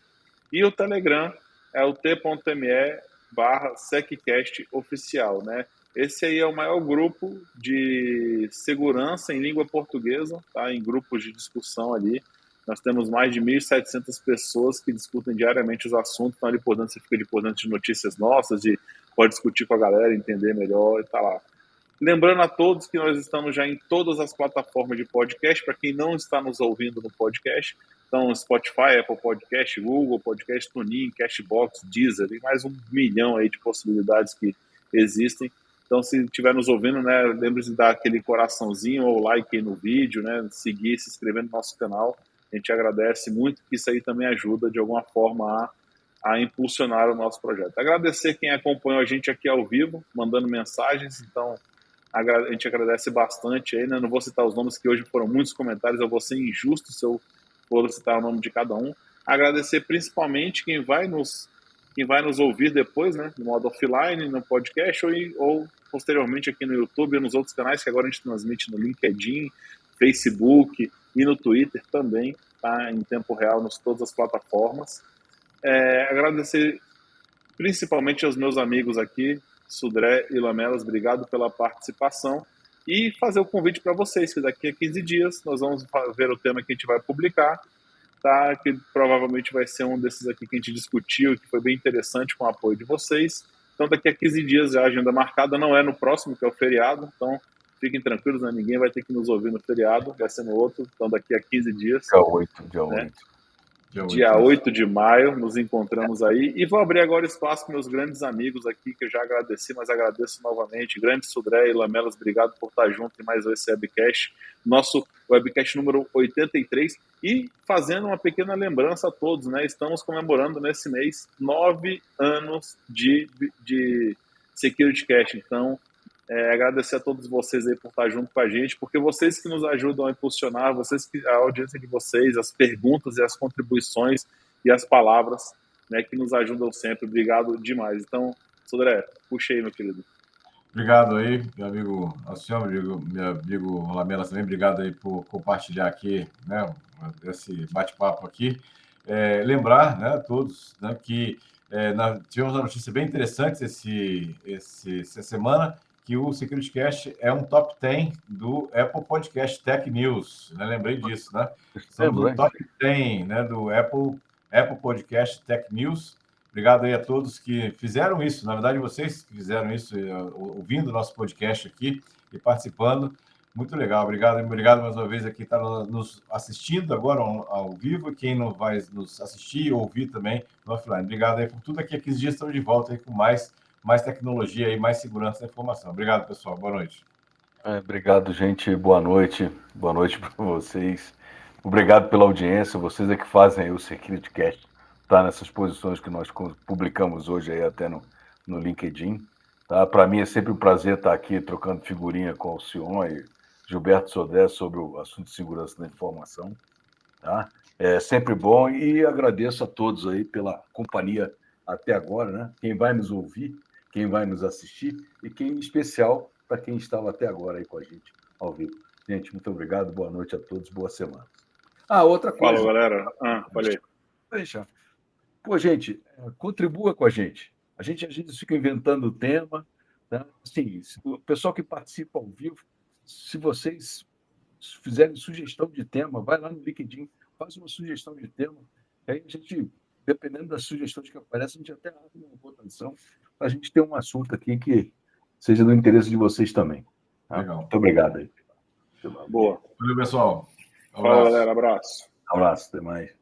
E o Telegram é o t.me/seccast oficial, né? Esse aí é o maior grupo de segurança em língua portuguesa, tá? Em grupos de discussão ali. Nós temos mais de 1.700 pessoas que discutem diariamente os assuntos, então ali por dentro você fica de por dentro de notícias nossas, pode discutir com a galera, entender melhor e tá lá. Lembrando a todos que nós estamos já em todas as plataformas de podcast, para quem não está nos ouvindo no podcast, então Spotify, Apple Podcast, Google Podcast, TuneIn, Cashbox, Deezer, e mais 1 milhão aí de possibilidades que existem. Então, se estiver nos ouvindo, né, lembre-se de dar aquele coraçãozinho ou like aí no vídeo, né, seguir, se inscrever no nosso canal. A gente agradece muito, que isso aí também ajuda de alguma forma a impulsionar o nosso projeto. Agradecer quem acompanhou a gente aqui ao vivo, mandando mensagens. Então, a gente agradece bastante aí, né? Não vou citar os nomes, que hoje foram muitos comentários, eu vou ser injusto se eu for citar o nome de cada um. Agradecer principalmente quem vai nos ouvir depois, né? No modo offline, no podcast ou posteriormente aqui no YouTube e nos outros canais, que agora a gente transmite no LinkedIn, Facebook e no Twitter também, tá? Em tempo real, nas todas as plataformas. Agradecer principalmente aos meus amigos aqui, Sudré e Lamelas, obrigado pela participação, e fazer o convite para vocês, que daqui a 15 dias nós vamos ver o tema que a gente vai publicar, tá? Que provavelmente vai ser um desses aqui que a gente discutiu, que foi bem interessante com o apoio de vocês. Então daqui a 15 dias já a agenda marcada, não é no próximo, que é o feriado, então fiquem tranquilos, né? Ninguém vai ter que nos ouvir no feriado, vai ser no outro, então daqui a 15 dias. Dia 8. Dia 8 de maio, nos encontramos aí. E vou abrir agora espaço para meus grandes amigos aqui, que eu já agradeci, mas agradeço novamente. Grande Sudré e Lamelas, obrigado por estar junto em mais esse webcast. Nosso webcast número 83. E fazendo uma pequena lembrança a todos, né? Estamos comemorando nesse mês 9 anos de Security Cast. Então, agradecer a todos vocês aí por estar junto com a gente, porque vocês que nos ajudam a impulsionar, a audiência de vocês, as perguntas e as contribuições e as palavras, né, que nos ajudam sempre. Obrigado demais. Então, Sodré, puxa aí, meu querido. Obrigado aí, meu amigo Alcione, meu amigo Lamelas também, obrigado aí por compartilhar aqui, né, esse bate-papo aqui. Lembrar, né, a todos, né, que tivemos uma notícia bem interessante essa semana, que o SecurityCast é um top 10 do Apple Podcast Tech News, né? Lembrei disso, né? Somos no top 10, né, do Apple Podcast Tech News. Obrigado aí a todos que fizeram isso. Na verdade, vocês que fizeram isso, ouvindo o nosso podcast aqui e participando. Muito legal. Obrigado mais uma vez aqui está nos assistindo agora ao vivo, quem não vai nos assistir e ouvir também no offline. Obrigado aí por tudo. Aqui a 15 dias estamos de volta aí com mais tecnologia e mais segurança da informação. Obrigado, pessoal. Boa noite. Obrigado, gente. Boa noite. Boa noite para vocês. Obrigado pela audiência. Vocês é que fazem aí o SecurityCast está nessas posições que nós publicamos hoje aí até no LinkedIn. Tá? Para mim é sempre um prazer estar aqui trocando figurinha com o Alcion e Gilberto Sodré sobre o assunto de segurança da informação. Tá? É sempre bom e agradeço a todos aí pela companhia até agora, né? Quem vai nos ouvir, quem vai nos assistir e quem em especial para quem estava até agora aí com a gente ao vivo. Gente, muito obrigado, boa noite a todos, boa semana. Outra coisa. Fala, galera. Falei. Deixa. Pô, gente, contribua com a gente. A gente às vezes fica inventando tema. Né? Assim, o pessoal que participa ao vivo, se vocês fizerem sugestão de tema, vai lá no LinkedIn, faz uma sugestão de tema. Aí a gente, dependendo das sugestões que aparecem, a gente até abre uma votação para a gente ter um assunto aqui que seja do interesse de vocês também. Tá? Legal. Muito obrigado aí. Boa. Valeu, pessoal. Fala, galera. Abraço. Abraço, até mais.